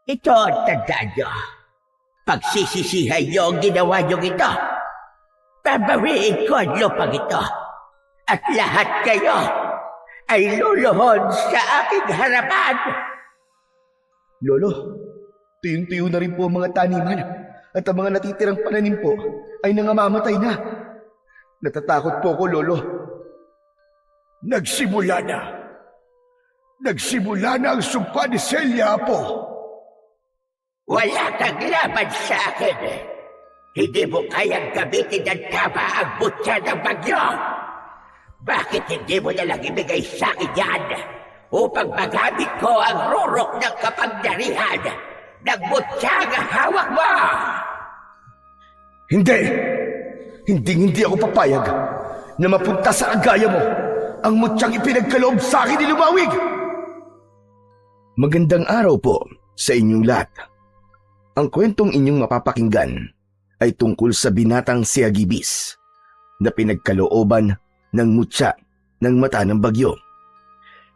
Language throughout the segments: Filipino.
Ito ang tandaan nyo. Pagsisisihan nyo ang ginawa nyo ito. Babawiin ko ang lupang ito. At lahat kayo ay luluhod sa aking harapan. Lolo, tuyong-tuyo na rin po ang mga taniman at ang mga natitirang pananim po ay nangamamatay na. Natatakot po ako, Lolo. Nagsimula na. Nagsimula na ang sumpa ni Celia, Apo. Wala kang laban sa akin. Hindi mo kayang gamitin ng tama ang butya ng bagyo. Bakit hindi mo nalang ibigay sa akin yan upang magamit ko ang rurok ng kapangyarihan ng butyang hawak mo? Hindi! Hindi ako papayag na mapunta sa agaya mo ang mutyang ipinagkaloob sa akin ni Lumawig! Magandang araw po sa inyong lahat. Ang kwentong inyong mapapakinggan ay tungkol sa binatang si Agibis na pinagkalooban ng mutya ng mata ng bagyo.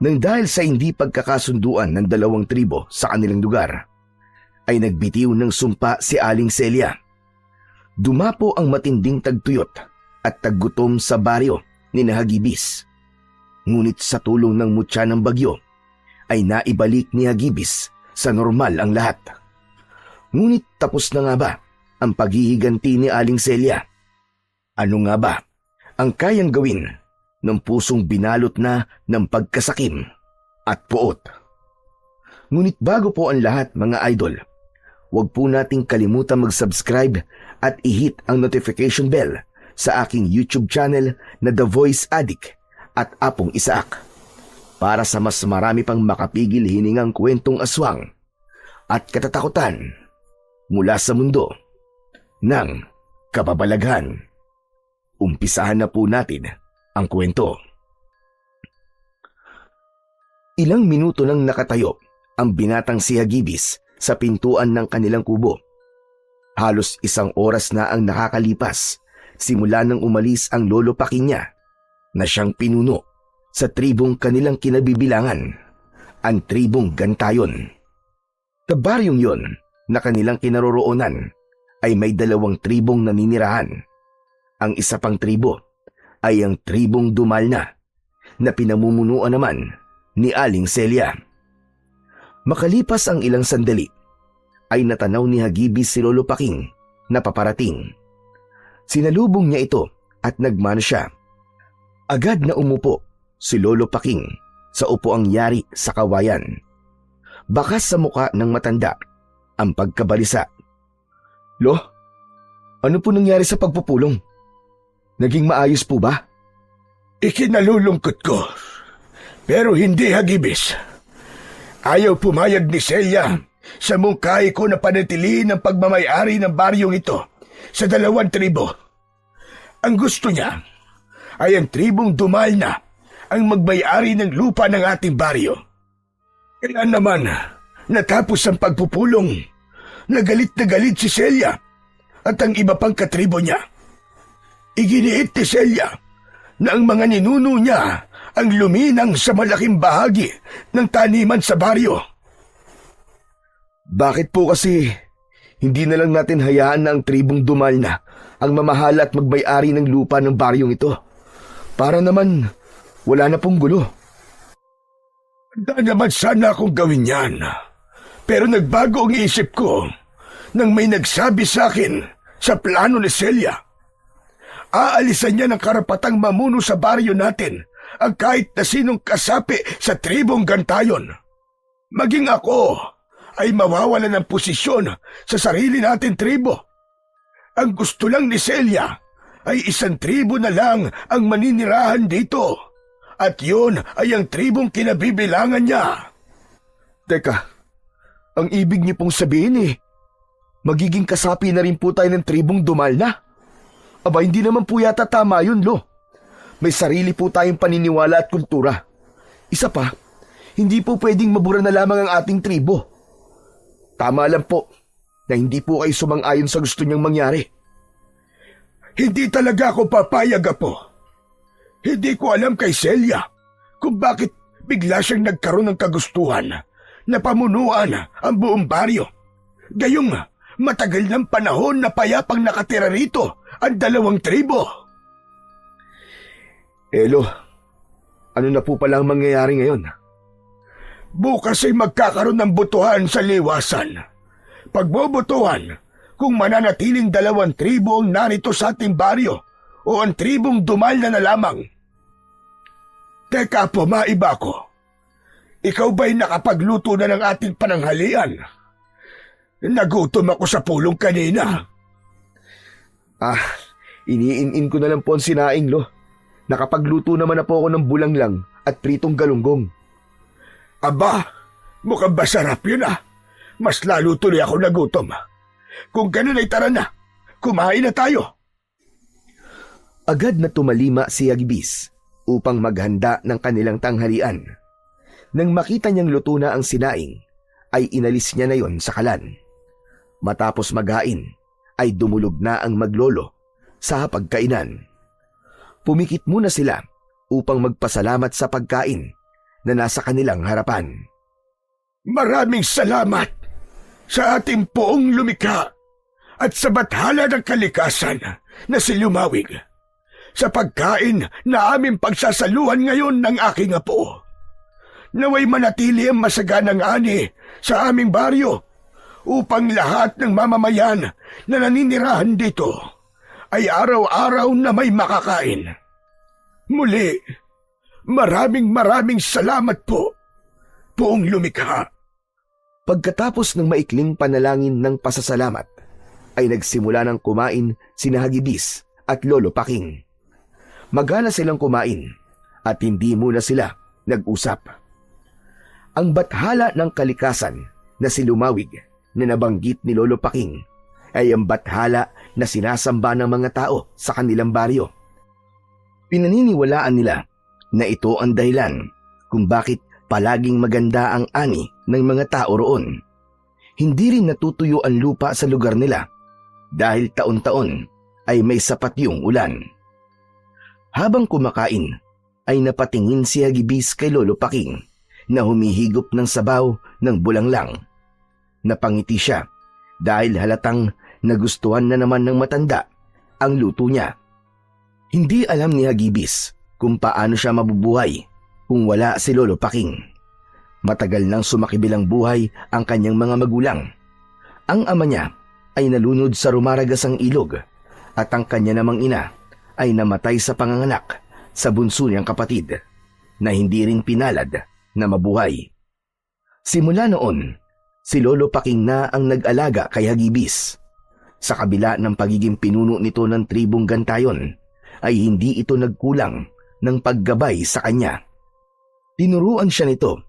Nang dahil sa hindi pagkakasunduan ng dalawang tribo sa kanilang lugar, ay nagbitiw ng sumpa si Aling Celia. Dumapo ang matinding tagtuyot at taggutom sa baryo ni Agibis. Ngunit sa tulong ng mutya ng bagyo, ay naibalik ni Agibis sa normal ang lahat. Ngunit tapos na nga ba ang paghihiganti ni Aling Celia? Ano nga ba ang kayang gawin ng pusong binalot na ng pagkasakim at puot? Ngunit bago po ang lahat, mga idol, huwag po nating kalimutan mag-subscribe at i-hit ang notification bell sa aking YouTube channel na The Voice Addict at Apong Isaak para sa mas marami pang makapigil hiningang kwentong aswang at katatakutan mula sa mundo ng kababalaghan. Umpisahan na po natin ang kwento. Ilang minuto nang nakatayo ang binatang si Agibis sa pintuan ng kanilang kubo. Halos 1 oras na ang nakakalipas simula nang umalis ang lolo Paki niya na siyang pinuno sa tribong kanilang kinabibilangan, ang tribong Gantayon. Sa baryong yon na kanilang kinaroroonan ay may 2 tribong naninirahan. Ang isa pang tribo ay ang tribong Dumalna na pinamumunuan naman ni Aling Celia. Makalipas ang ilang sandali ay natanaw ni Agibis si Lolo Paking na paparating. Sinalubong niya ito at nagmano siya. Agad na umupo si Lolo Paking sa upuang yari sa kawayan. Bakas sa muka ng matanda ang pagkabalisa. Lo, ano po nangyari sa pagpupulong? Naging maayos po ba? Ikinalulungkot ko. Pero hindi, Agibis. Ayaw pumayag ni Celia sa mungkahi ko na panatilihin ang pagmamayari ng baryong ito sa 2 tribo. Ang gusto niya ay ang tribong Dumalna ang magmayari ng lupa ng ating baryo. Kaya naman, natapos ang pagpupulong, nagalit na galit si Celia at ang iba pang katribo niya. Iginiit ni Celia na ang mga ninuno niya ang luminang sa malaking bahagi ng taniman sa baryo. Bakit po kasi hindi na lang natin hayaan na ang tribong Dumalna ang mamahala at magbayari ng lupa ng baryong ito? Para naman wala na pong gulo. Handa naman sana akong gawin yan. Pero nagbago ang isip ko nang may nagsabi sa akin sa plano ni Celia. Aalisan niya ng karapatang mamuno sa baryo natin ang kahit na sinong kasapi sa tribong Gantayon. Maging ako ay mawawala ng posisyon sa sarili natin tribo. Ang gusto lang ni Celia ay 1 tribo na lang ang maninirahan dito. At yun ay ang tribong kinabibilangan niya. Teka, ang ibig niyo pong sabihin magiging kasapi na rin po tayo ng tribong Dumalna? Aba, hindi naman po yata tama yun, Lo. May sarili po tayong paniniwala at kultura. Isa pa, hindi po pwedeng mabura na lamang ang ating tribo. Tama lang po na hindi po kayo sumang-ayon sa gusto niyang mangyari. Hindi talaga ako papayag, Apo. Hindi ko alam kay Celia kung bakit bigla siyang nagkaroon ng kagustuhan na pamunuan ang buong baryo. Gayong matagal ng panahon na payapang nakatira rito ang 2 tribo. Elo, ano na po pala ang mangyayari ngayon? Bukas ay magkakaroon ng butuhan sa liwasan. Pagbobotohan kung mananatiling 2 tribo ang narito sa ating baryo o ang tribong dumal na lamang. Teka po, maiba ko. Ikaw ba'y nakapagluto na ng ating pananghalian? Nagutom ako sa pulong kanina. Iniin-in ko na lang po ang sinaing, Lo. Nakapagluto naman na po ako ng bulanglang at pritong galunggong. Aba, mukhang masarap yun ah. Mas lalo tuloy ako nagutom. Kung ganun ay tara na, kumain na tayo. Agad na tumalima si Agibis upang maghanda ng kanilang tanghalian. Nang makita niyang luto na ang sinaing, ay inalis niya na yon sa kalan. Matapos maghain, ay dumulog na ang maglolo sa pagkainan. Pumikit muna sila upang magpasalamat sa pagkain na nasa kanilang harapan. Maraming salamat sa ating poong lumikha at sa bathala ng kalikasan na si Lumawig sa pagkain na aming pagsasaluhan ngayon ng aking apo. Naway manatili ang masaganang ani sa aming baryo upang lahat ng mamamayan na naninirahan dito ay araw-araw na may makakain. Muli, maraming salamat po, poong lumikha. Pagkatapos ng maikling panalangin ng pasasalamat, ay nagsimula ng kumain sina Hagibis at Lolo Paking. Magana silang kumain at hindi muna sila nag-usap. Ang bathala ng kalikasan na si Lumawig na nabanggit ni Lolo Paking ay ang bathala na sinasamba ng mga tao sa kanilang baryo. Pinaniniwalaan nila na ito ang dahilan kung bakit palaging maganda ang ani ng mga tao roon. Hindi rin natutuyo ang lupa sa lugar nila dahil taon-taon ay may sapat yung ulan. Habang kumakain ay napatingin si Hagibis kay Lolo Paking na humihigop ng sabaw ng bulanglang. Napangiti siya dahil halatang nagustuhan na naman ng matanda ang luto niya. Hindi alam ni Hagibis kung paano siya mabubuhay kung wala si Lolo Paking. Matagal nang sumakibilang buhay ang kanyang mga magulang. Ang ama niya ay nalunod sa rumaragasang ilog at ang kanya namang ina ay namatay sa panganganak sa bunso niyang kapatid na hindi rin pinalad na mabuhay. Simula noon, si Lolo Paking na ang nag-alaga kay Hagibis. Sa kabila ng pagiging pinuno nito ng tribong Gantayon, ay hindi ito nagkulang ng paggabay sa kanya. Tinuruan siya nito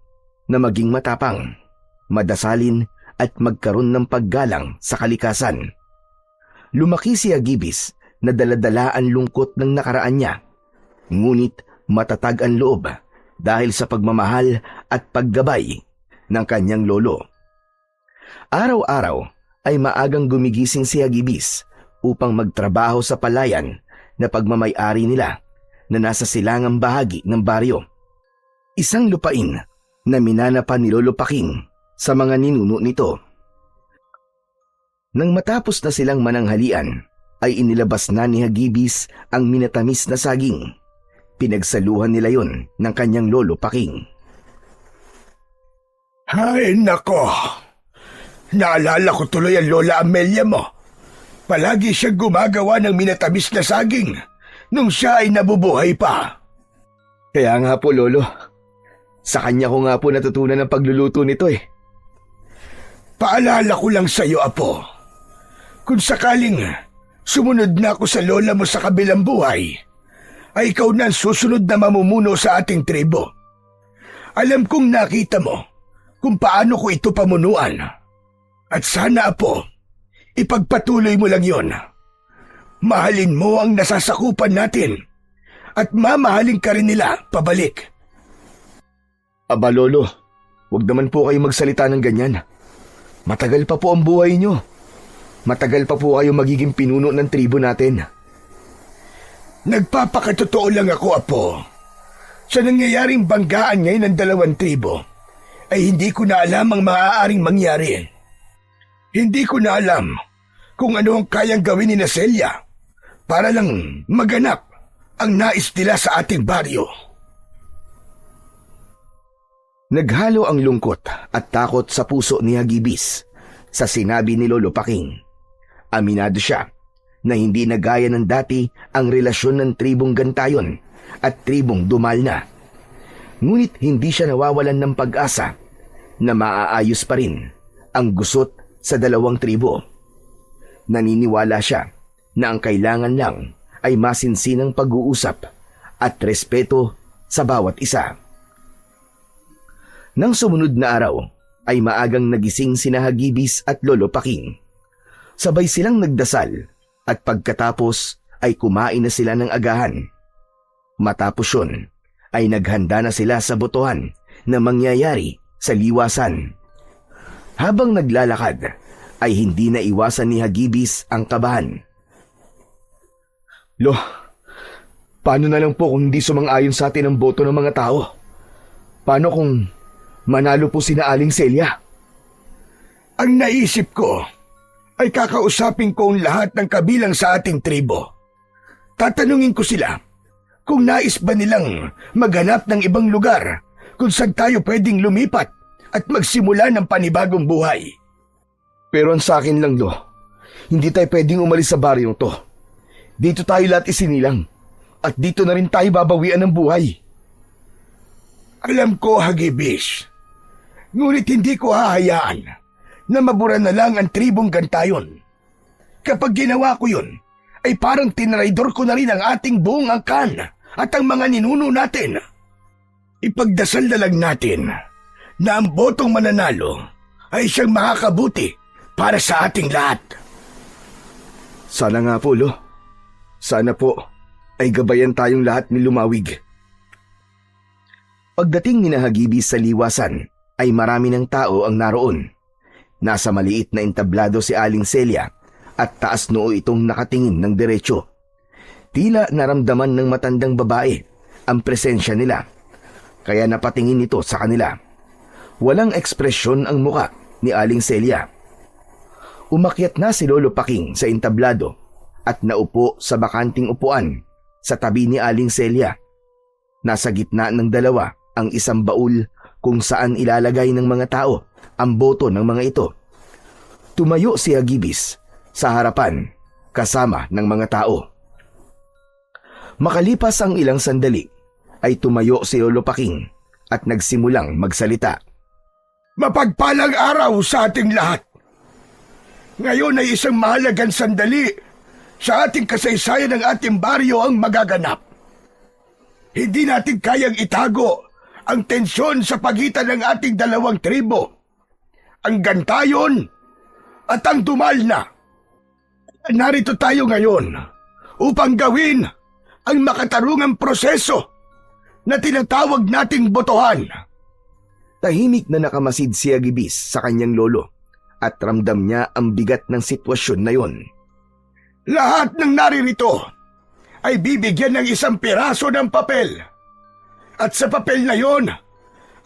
na maging matapang, madasalin at magkaroon ng paggalang sa kalikasan. Lumaki si Hagibis na daladala ang lungkot ng nakaraan niya, ngunit matatag ang loob dahil sa pagmamahal at paggabay ng kanyang lolo. Araw-araw ay maagang gumigising si Hagibis upang magtrabaho sa palayan na pagmamay-ari nila na nasa silangang bahagi ng baryo. Isang lupain na minana pa ni Lolo Paking sa mga ninuno nito. Nang matapos na silang mananghalian, ay inilabas na ni Hagibis ang minatamis na saging. Pinagsaluhan nila yon ng kanyang Lolo Paking. Ay nako, naalala ko tuloy ang Lola Amelia mo. Palagi siyang gumagawa ng minatamis na saging nung siya ay nabubuhay pa. Kaya nga po, Lolo. Sa kanya ko nga po natutunan ang pagluluto nito eh. Paalala ko lang sa iyo, Apo. Kung sakaling sumunod na ako sa lola mo sa kabilang buhay, ay ikaw na ang susunod na mamumuno sa ating tribo. Alam kong nakita mo kung paano ko ito pamunuan. At sana, Apo, ipagpatuloy mo lang yon. Mahalin mo ang nasasakupan natin at mamahalin ka rin nila pabalik. Aba, Lolo, huwag naman po kayo magsalita ng ganyan. Matagal pa po ang buhay nyo. Matagal pa po kayo magiging pinuno ng tribo natin. Nagpapakatotoo lang ako, Apo. Sa nangyayaring banggaan ngayon ng 2 tribo, ay hindi ko na alam ang maaaring mangyari. Hindi ko na alam kung ano ang kayang gawin ni Celia para lang maganap ang nais nila sa ating baryo. Naghalo ang lungkot at takot sa puso ni Hagibis sa sinabi ni Lolo Paking. Aminado siya na hindi na gaya ng dati ang relasyon ng tribong Gantayon at tribong Dumalna. Ngunit hindi siya nawawalan ng pag-asa na maaayos pa rin ang gusot sa dalawang tribo. Naniniwala siya na ang kailangan lang ay masinsinang pag-uusap at respeto sa bawat isa. Nang sumunod na araw ay maagang nagising sina Hagibis at Lolo Paking. Sabay silang nagdasal at pagkatapos ay kumain na sila ng agahan. Matapos yun ay naghanda na sila sa botohan na mangyayari sa liwasan. Habang naglalakad ay hindi na iwasan ni Hagibis ang kabahan. Lo, paano na lang po kung hindi sumang-ayon sa atin ang boto ng mga tao? Paano kung manalo po sina Aling Celia? Ang naisip ko ay kakausapin ko ang lahat ng kabilang sa ating tribo. Tatanungin ko sila kung nais ba nilang maghanap ng ibang lugar kung saan tayo pwedeng lumipat at magsimula ng panibagong buhay. Pero ang sa akin lang, Lo, hindi tayo pwedeng umalis sa baryong to. Dito tayo lahat isinilang at dito na rin tayo babawian ng buhay. Alam ko, Hagibis. Ngunit hindi ko hahayaan na mabura na lang ang tribong Gantayon. Kapag ginawa ko yun, ay parang tinraidor ko na rin ang ating buong angkan at ang mga ninuno natin. Ipagdasal na lang natin na ang botong mananalo ay siyang makakabuti para sa ating lahat. Sana nga po, Lo. Sana po ay gabayan tayong lahat ni Lumawig. Pagdating ni Hagibis sa liwasan ay marami ng tao ang naroon. Nasa maliit na entablado si Aling Celia at taas noo itong nakatingin ng diretsyo. Tila naramdaman ng matandang babae ang presensya nila, kaya napatingin ito sa kanila. Walang ekspresyon ang muka ni Aling Celia. Umakyat na si Lolo Paking sa entablado at naupo sa bakanting upuan sa tabi ni Aling Celia. Nasa gitna ng dalawa ang isang baul kung saan ilalagay ng mga tao ang boto ng mga ito. Tumayo si Hagibis sa harapan kasama ng mga tao. Makalipas ang ilang sandali ay tumayo si Lolo Paking at nagsimulang magsalita. Mapagpalang araw sa ating lahat. Ngayon ay isang mahalagang sandali sa ating kasaysayan ng ating baryo ang magaganap. Hindi natin kayang itago ang tensyon sa pagitan ng ating dalawang tribo, ang Gantayon at ang Dumalna. Narito tayo ngayon upang gawin ang makatarungang proseso na tinatawag nating botohan. Tahimik na nakamasid si Hagibis sa kanyang lolo at ramdam niya ang bigat ng sitwasyon na yon. Lahat ng naririto ay bibigyan ng isang piraso ng papel. At sa papel na yon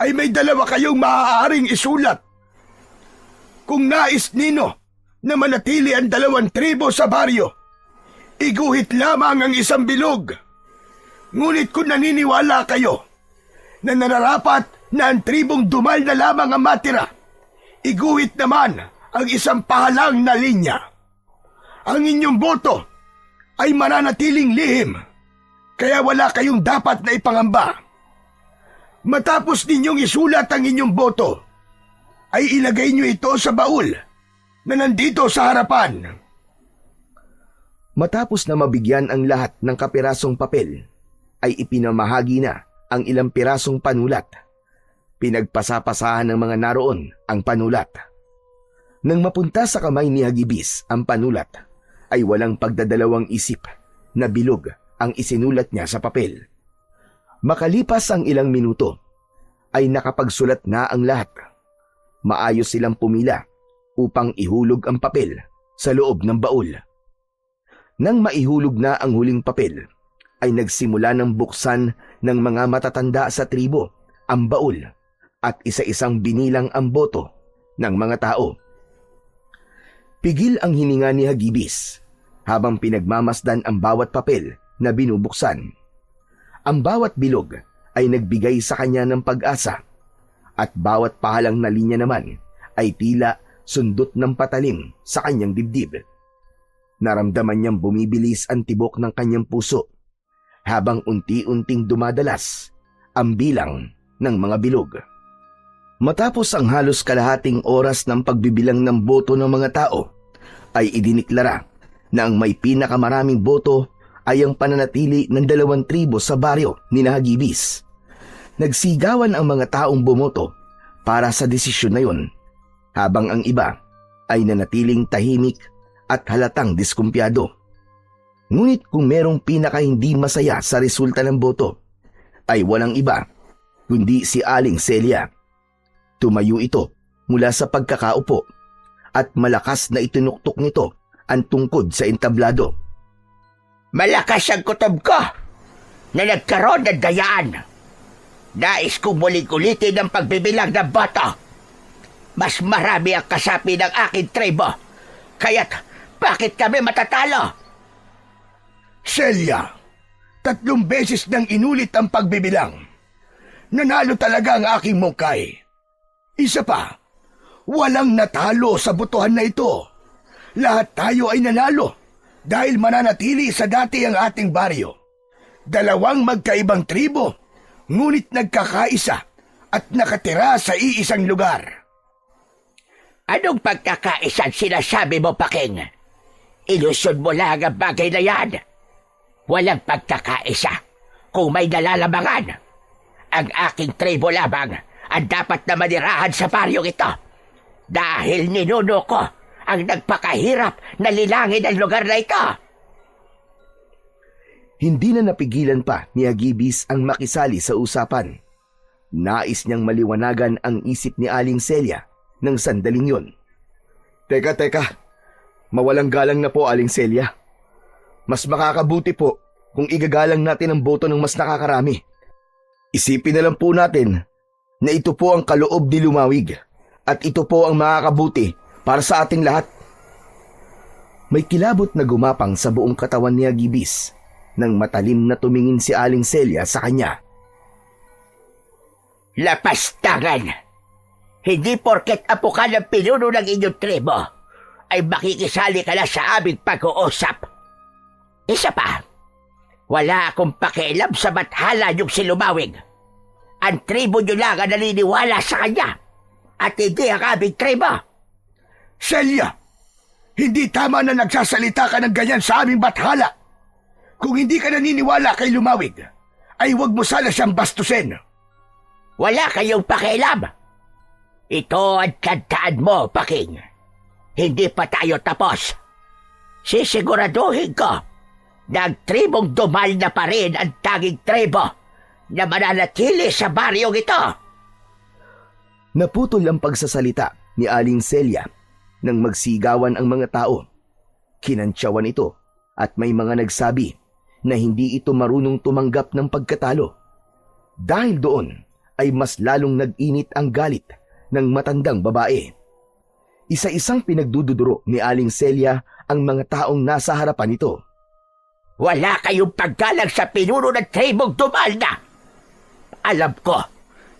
ay may dalawa kayong maaaring isulat. Kung nais nino na manatili ang dalawang tribo sa baryo, iguhit lamang ang isang bilog. Ngunit kung naniniwala kayo na nararapat na ang tribong Dumal na lamang ang matira, iguhit naman ang isang pahalang na linya. Ang inyong boto ay mananatiling lihim, kaya wala kayong dapat na ipangamba. Matapos ninyong isulat ang inyong boto, ay ilagay nyo ito sa baul na nandito sa harapan. Matapos na mabigyan ang lahat ng kapirasong papel, ay ipinamahagi na ang ilang pirasong panulat. Pinagpasapasahan ng mga naroon ang panulat. Nang mapunta sa kamay ni Hagibis ang panulat, ay walang pagdadalawang isip na bilog ang isinulat niya sa papel. Makalipas ang ilang minuto, ay nakapagsulat na ang lahat. Maayos silang pumila upang ihulog ang papel sa loob ng baul. Nang maihulog na ang huling papel, ay nagsimula ng buksan ng mga matatanda sa tribo ang baul at isa-isang binilang ang boto ng mga tao. Pigil ang hininga ni Hagibis habang pinagmamasdan ang bawat papel na binubuksan. Ang bawat bilog ay nagbigay sa kanya ng pag-asa at bawat pahalang na linya naman ay tila sundot ng patalim sa kanyang dibdib. Naramdaman niyang bumibilis ang tibok ng kanyang puso habang unti-unting dumadalas ang bilang ng mga bilog. Matapos ang halos kalahating oras ng pagbibilang ng boto ng mga tao, ay idiniklara na ang may pinakamaraming boto ay ang pananatili ng 2 tribo sa baryo ni Hagibis. Nagsigawan ang mga taong bumoto para sa desisyon na yun, habang ang iba ay nanatiling tahimik at halatang diskumpiyado. Ngunit kung merong pinaka hindi masaya sa resulta ng boto, ay walang iba kundi si Aling Celia. Tumayo ito mula sa pagkakaupo at malakas na itinuktok nito ang tungkod sa entablado. Malakas ang kutob ko na nagkaroon ng dayaan. Nais kong muling ulitin ang pagbibilang ng boto. Mas marami ang kasapi ng aking tribo. Kaya't bakit kami matatalo? Celia, 3 beses nang inulit ang pagbibilang. Nanalo talaga ang aking mungkay. Isa pa, walang natalo sa botohan na ito. Lahat tayo ay nanalo dahil mananatili sa dati ang ating baryo. 2 magkaibang tribo, ngunit nagkakaisa at nakatira sa iisang lugar. Anong pagkakaisan sinasabi mo, Paking? Ilusyon mo lang ang bagay na yan. Walang pagkakaisa kung may nalalamangan. Ang aking tribo lamang ang dapat na manirahan sa baryong ito. Dahil ninuno ko ang nagpakahirap na lilangin ang lugar na ito. Hindi na napigilan pa ni Hagibis ang makisali sa usapan. Nais niyang maliwanagan ang isip ni Aling Celia ng sandaling yun. Teka, mawalang galang na po, Aling Celia. Mas makakabuti po kung igagalang natin ang boto ng mas nakakarami. Isipin na lang po natin na ito po ang kaloob ni Lumawig at ito po ang makakabuti para sa ating lahat. May kilabot na gumapang sa buong katawan ni Hagibis nang matalim na tumingin si Aling Celia sa kanya. Lapastangan! Hindi porket apo ka ng pinuno ng inyong tribo ay makikisali ka na sa aming pag-uusap. Isa pa, wala akong pakialam sa bathala yung si Lumawig. Ang tribo nyo lang ang naniniwala sa kanya at hindi ang aming tribo. Celia, hindi tama na nagsasalita ka ng ganyan sa aming bathala. Kung hindi ka naniniwala kay Lumawig, ay huwag mo sana siyang bastusin. Wala kayong pakialam. Ito ang tandaan mo, Paking. Hindi pa tayo tapos. Sisiguraduhin ko na ang tribong Dumal na pa rin ang tanging tribo na mananatili sa baryong ito. Naputol ang pagsasalita ni Aling Celia nang magsigawan ang mga tao. Kinantsawan ito at may mga nagsabi na hindi ito marunong tumanggap ng pagkatalo. Dahil doon ay mas lalong nag-init ang galit ng matandang babae. Isa-isang pinagdududuro ni Aling Celia ang mga taong nasa harapan nito. Wala kayong paggalang sa pinuno ng tribong Dumal na. Alam ko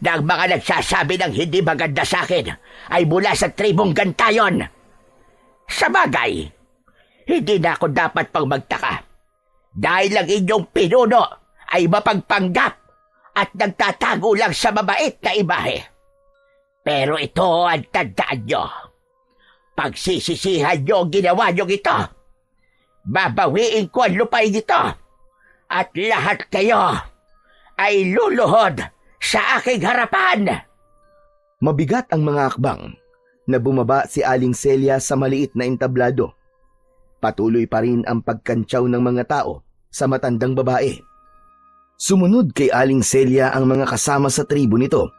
na ang mga nagsasabi ng hindi maganda sa akin ay mula sa tribong Gantayon. Sa bagay, hindi na ako dapat pang magtaka dahil ang inyong pinuno ay mapagpanggap at nagtatago lang sa mabait na imahe. Pero ito ang tandaan nyo. Pagsisisihan nyo ang ginawa nyo ito. Babawiin ko ang lupain ito at lahat kayo ay luluhod sa aking harapan. Mabigat ang mga akbang na bumaba si Aling Celia sa maliit na entablado. Patuloy pa rin ang pagkantsaw ng mga tao sa matandang babae. Sumunod kay Aling Celia ang mga kasama sa tribo nito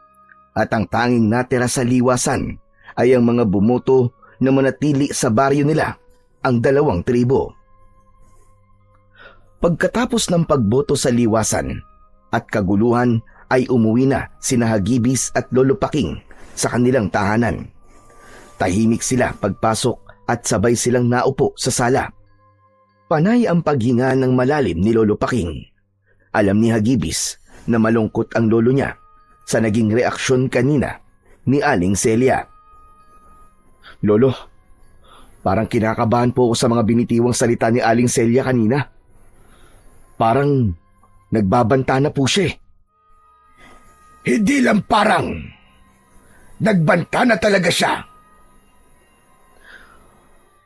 at ang tanging natira sa liwasan ay ang mga bumoto na manatili sa baryo nila, ang 2 tribo. Pagkatapos ng pagboto sa liwasan at kaguluhan ay umuwi na sina Hagibis at Lolo Paking sa kanilang tahanan. Tahimik sila pagpasok at sabay silang naupo sa sala. Panay ang paghinga ng malalim ni Lolo Paking. Alam ni Hagibis na malungkot ang lolo niya sa naging reaksyon kanina ni Aling Celia. Lolo, parang kinakabahan po ako sa mga binitiwang salita ni Aling Celia kanina. Parang nagbabanta na po siya. Hindi lang parang. Nagbanta na talaga siya.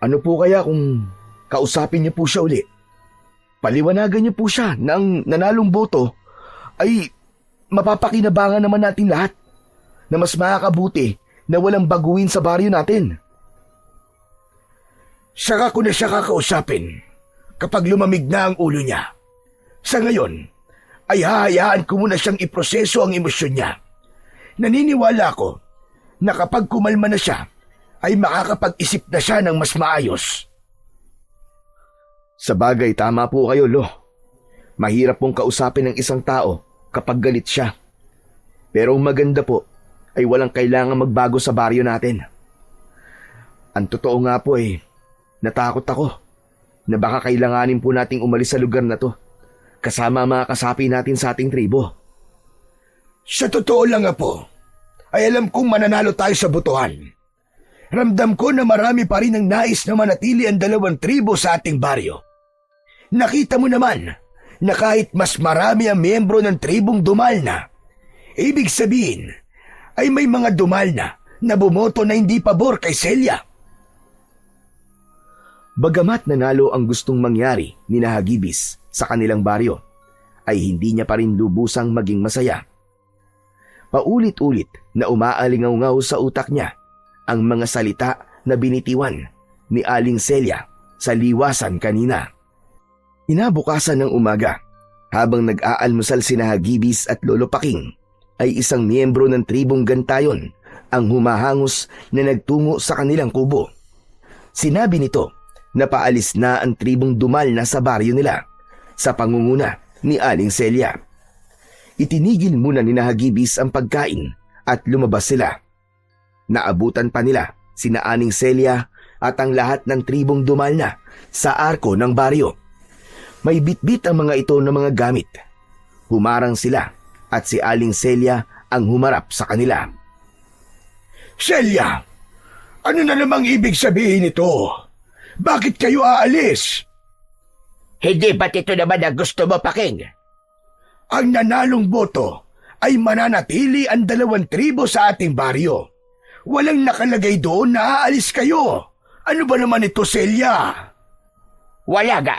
Ano po kaya kung kausapin niyo po siya uli? Paliwanagan niyo po siya na ang nanalong boto ay mapapakinabangan naman natin lahat na mas makakabuti na walang baguhin sa baryo natin. Saka ko na siya kakausapin kapag lumamig na ang ulo niya. Sa ngayon, ay hahayaan ko muna siyang iproseso ang emosyon niya. Naniniwala ko na kapag kumalma na siya, ay makakapag-isip na siya ng mas maayos. Sa bagay, tama po kayo, Lo. Mahirap pong kausapin ng isang tao kapag galit siya. Pero ang maganda po ay walang kailangan magbago sa baryo natin. Ang totoo nga po natakot ako na baka kailanganin po nating umalis sa lugar na to kasama ang mga kasapi natin sa ating tribo. Sa totoo lang, Apo, ay alam kong mananalo tayo sa botohan. Ramdam ko na marami pa rin ang nais na manatili ang 2 tribo sa ating baryo. Nakita mo naman na kahit mas marami ang miyembro ng tribong Dumalna, ibig sabihin ay may mga Dumalna na bumoto na hindi pabor kay Celia. Bagamat nanalo ang gustong mangyari ni Hagibis sa kanilang baryo, ay hindi niya pa rin lubusang maging masaya. Paulit-ulit na umaalingaw-ngaw sa utak niya ang mga salita na binitiwan ni Aling Celia sa liwasan kanina. Inabukasan ng umaga, habang nag-aalmusal sina Hagibis at Lolo Paking, ay isang miyembro ng tribong Gantayon ang humahangos na nagtungo sa kanilang kubo. Sinabi nito na paalis na ang tribong Dumalna sa baryo nila sa pangunguna ni Aling Celia. Itinigil muna ni Hagibis ang pagkain at lumabas sila. Naabutan pa nila sina Aling Celia at ang lahat ng tribong Dumalna sa arko ng baryo. May bitbit ang mga ito ng mga gamit. Humarang sila at si Aling Celia ang humarap sa kanila. Celia, ano na namang ibig sabihin nito? Bakit kayo aalis? Hindi ba't ito naman ang gusto mo, Paking? Ang nanalong boto ay mananatili ang 2 tribo sa ating baryo. Walang nakalagay doon na aalis kayo. Ano ba naman ito, Celia? Wala nga.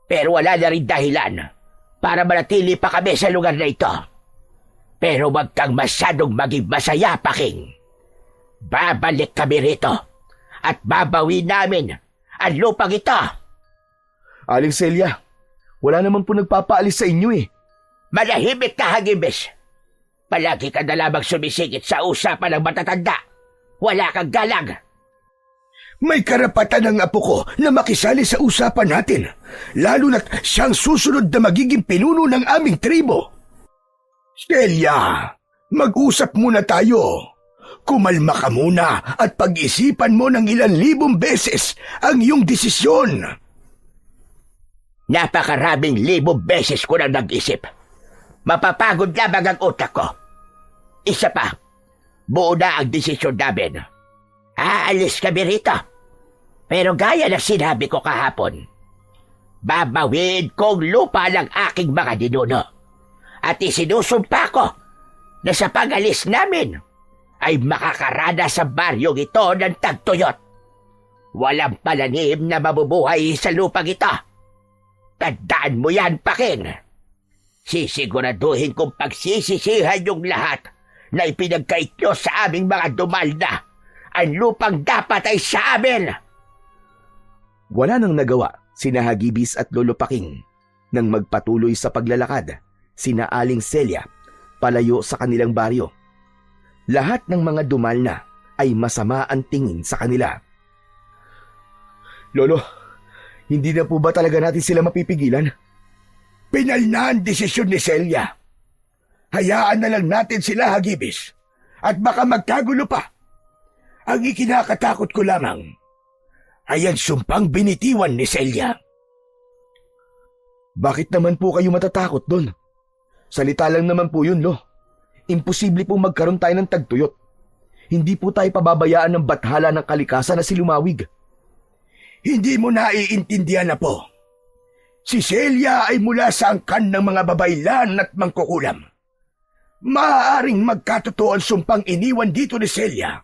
Pero wala na rin dahilan para manatili pa kami sa lugar na ito. Pero wag kang masyadong maging masaya, Paking. Babalik kami rito at babawi namin ang lupang ito. Aling Celia, wala naman po nagpapaalis sa inyo Manahimik ka, Hagibis. Palagi ka na lamang sumisigit sa usapan ng matatanda. Wala kang galang. May karapatan ng apo ko na makisali sa usapan natin, lalo na't siyang susunod na magiging pinuno ng aming tribo. Celia, mag-usap muna tayo. Kumalma ka muna at pag-isipan mo ng 1,000 beses ang iyong desisyon. Napakaraming 1,000 beses ko nang nag-isip. Mapapagod lamang ang utak ko. Isa pa, buo na ang desisyon namin. Aalis kami rito. Pero gaya na sinabi ko kahapon, babawin kong lupa ng aking mga ninuno. At isinusumpa ko na sa pag-alis namin ay makakarana sa baryong ito ng tagtuyot. Walang pananim na mabubuhay sa lupang ito. Tandaan mo yan, Paking. Sisiguraduhin kong pagsisisihan yung lahat na ipinagkait nyo sa aming mga Dumalna. Ang lupang dapat ay sa amin. Wala nang nagawa sina Hagibis at Lolo Paking nang magpatuloy sa paglalakad sina Aling Celia palayo sa kanilang baryo. Lahat ng mga Dumalna ay masama ang tingin sa kanila. Lolo, hindi na po ba talaga natin sila mapipigilan? Pinal na ang desisyon ni Celia. Hayaan na lang natin sila, Hagibis. At baka magkagulo pa. Ang ikinakatakot ko lamang ay ang sumpang binitiwan ni Celia. Bakit naman po kayo matatakot doon? Salita lang naman po yun, Lo. Imposible po magkaroon tayo ng tagtuyot. Hindi po tayo pababayaan ng bathala ng kalikasan na si Lumawig. Hindi mo naiintindihan na po. Si Celia ay mula sa angkan ng mga babaylan at mangkukulam. Maaaring magkatotoo ang sumpang iniwan dito ni Celia.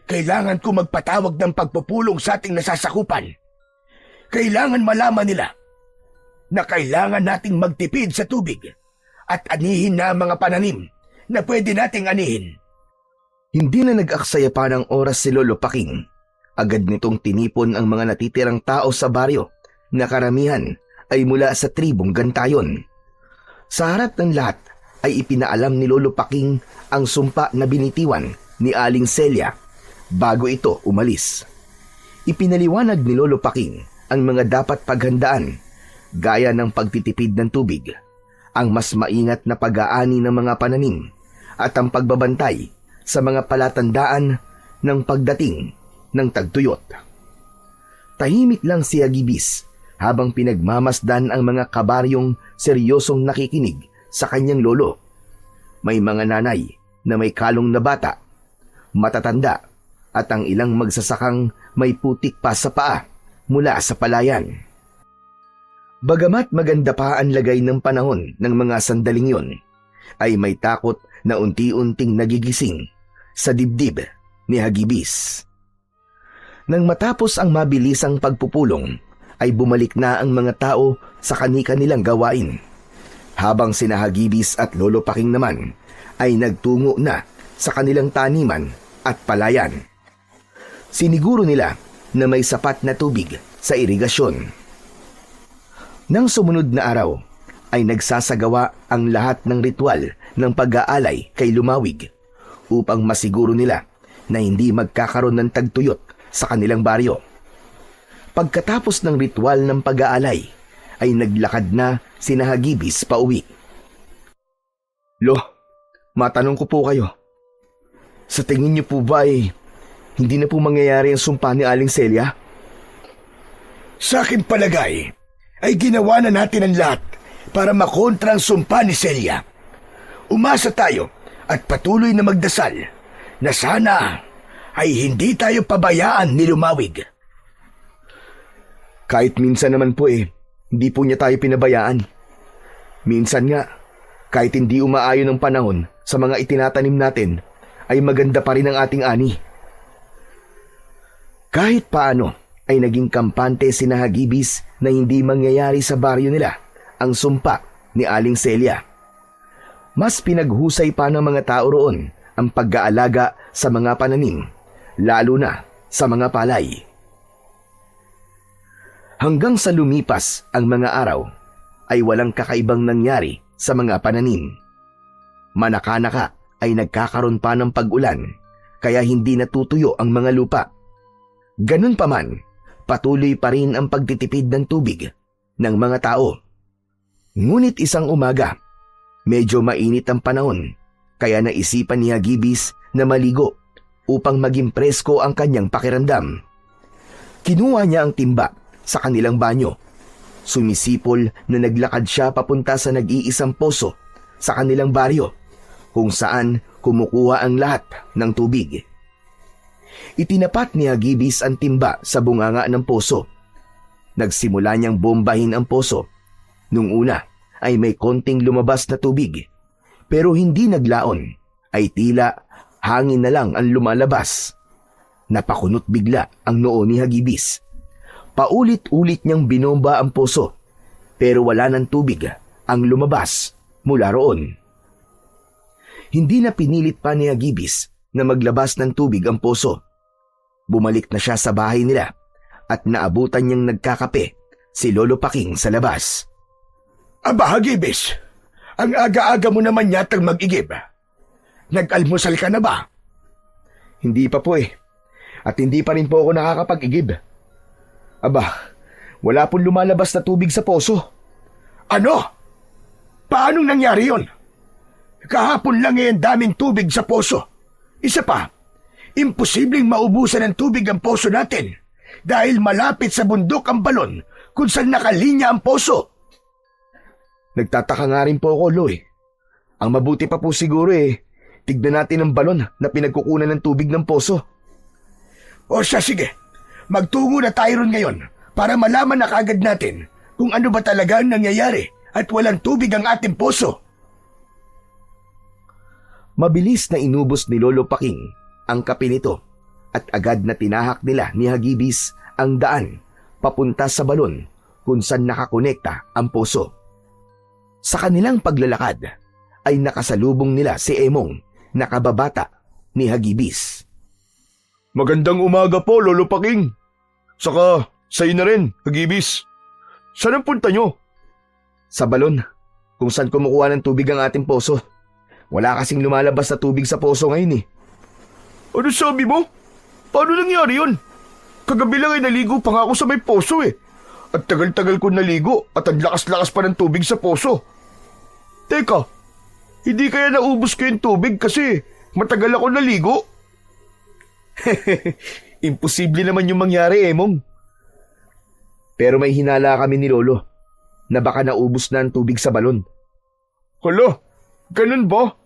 Kailangan ko magpatawag ng pagpupulong sa ating nasasakupan. Kailangan malaman nila na kailangan nating magtipid sa tubig at anihin na ang mga pananim na pwede nating anihin. Hindi na nag-aksaya pa ng oras si Lolo Paking. Agad nitong tinipon ang mga natitirang tao sa baryo na karamihan ay mula sa tribong Gantayon. Sa harap ng lahat ay ipinaalam ni Lolo Paking ang sumpa na binitiwan ni Aling Celia bago ito umalis. Ipinaliwanag ni Lolo Paking ang mga dapat paghandaan gaya ng pagtitipid ng tubig, ang mas maingat na pag-aani ng mga pananim at ang pagbabantay sa mga palatandaan ng pagdating ng tagtuyot. Tahimik lang si Hagibis habang pinagmamasdan ang mga kabaryong seryosong nakikinig sa kanyang lolo. May mga nanay na may kalong na bata, matatanda at ang ilang magsasakang may putik pa sa paa mula sa palayan. Bagamat maganda pa ang lagay ng panahon ng mga sandaling yon, ay may takot na unti-unting nagigising sa dibdib ni Hagibis. Nang matapos ang mabilisang pagpupulong, ay bumalik na ang mga tao sa kani-kanilang gawain, habang sina Hagibis at Lolo Paking naman ay nagtungo na sa kanilang taniman at palayan. Siniguro nila na may sapat na tubig sa irigasyon. Nang sumunod na araw, ay nagsasagawa ang lahat ng ritual ng pag-aalay kay Lumawig upang masiguro nila na hindi magkakaroon ng tagtuyot sa kanilang baryo. Pagkatapos ng ritual ng pag-aalay, ay naglakad na sina Hagibis pauwi. Lo, matanong ko po kayo. Sa tingin niyo po ba ay hindi na po mangyayari ang sumpa ni Aling Celia? Sa akin palagay, ay ginawa na natin ang lahat para makontra ang sumpa ni Celia. Umasa tayo at patuloy na magdasal na sana ay hindi tayo pabayaan ni Lumawig. Kahit minsan naman po hindi po niya tayo pinabayaan. Minsan nga, kahit hindi umaayon ang panahon sa mga itinatanim natin, ay maganda pa rin ang ating ani. Kahit paano, ay naging kampante sina Hagibis na hindi mangyayari sa baryo nila ang sumpa ni Aling Celia. Mas pinaghusay pa ng mga tao roon ang pag-aalaga sa mga pananim, lalo na sa mga palay. Hanggang sa lumipas ang mga araw, ay walang kakaibang nangyari sa mga pananim. Manaka-naka ay nagkakaroon pa ng pag-ulan, kaya hindi natutuyo ang mga lupa. Ganun pa man, patuloy pa rin ang pagtitipid ng tubig ng mga tao. Ngunit isang umaga, medyo mainit ang panahon, kaya naisipan ni Hagibis na maligo upang maging presko ang kanyang pakiramdam. Kinuha niya ang timba sa kanilang banyo. Sumisipol na naglakad siya papunta sa nag-iisang poso sa kanilang baryo, kung saan kumukuha ang lahat ng tubig. Itinapat ni Hagibis ang timba sa bunganga ng poso. Nagsimula niyang bombahin ang poso. Nung una ay may konting lumabas na tubig, pero hindi naglaon, ay tila hangin na lang ang lumalabas. Napakunot bigla ang noo ni Hagibis. Paulit-ulit niyang binomba ang poso, pero wala ng tubig ang lumabas mula roon. Hindi na pinilit pa ni Hagibis na maglabas ng tubig ang poso. Bumalik na siya sa bahay nila at naabutan niyang nagkakape si Lolo Paking sa labas. Aba, Hagibis, ang aga-aga mo naman yatang mag-igib. Nag-almusal ka na ba? Hindi pa po at hindi pa rin po ako nakakapag-igib. Aba, wala pong lumalabas na tubig sa poso. Ano? Paanong nangyari yon? Kahapon lang ang daming tubig sa poso. Isa pa, imposibleng maubusan ng tubig ang poso natin dahil malapit sa bundok ang balon kung saan nakalinya ang poso. Nagtataka nga rin po ako, Lo eh. Ang mabuti pa po siguro tignan natin ang balon na pinagkukunan ng tubig ng poso. O siya, sige. Magtungo na tayo ron ngayon para malaman na kagad natin kung ano ba talaga ang nangyayari at walang tubig ang ating poso. Mabilis na inubos ni Lolo Paking ang kape nito at agad na tinahak nila ni Hagibis ang daan papunta sa balon kung saan nakakonekta ang poso. Sa kanilang paglalakad ay nakasalubong nila si Emong na kababata ni Hagibis. Magandang umaga po, Lolo Paking. Saka, sa'yo na rin, Hagibis. Saan ang punta nyo? Sa balon, kung saan kumukuha ng tubig ang ating poso. Wala kasing lumalabas na tubig sa poso ngayon eh. Ano sabi mo? Paano nangyari yun? Kagabi lang ay naligo pa nga ako sa may poso eh. At tagal-tagal ko naligo at ang lakas-lakas pa ng tubig sa poso. Teka, hindi kaya naubos ko yung tubig kasi matagal ako naligo? Imposible naman yung mangyari, Emong. Pero may hinala kami ni Lolo na baka naubos na ang tubig sa balon. Hala, ganun ba?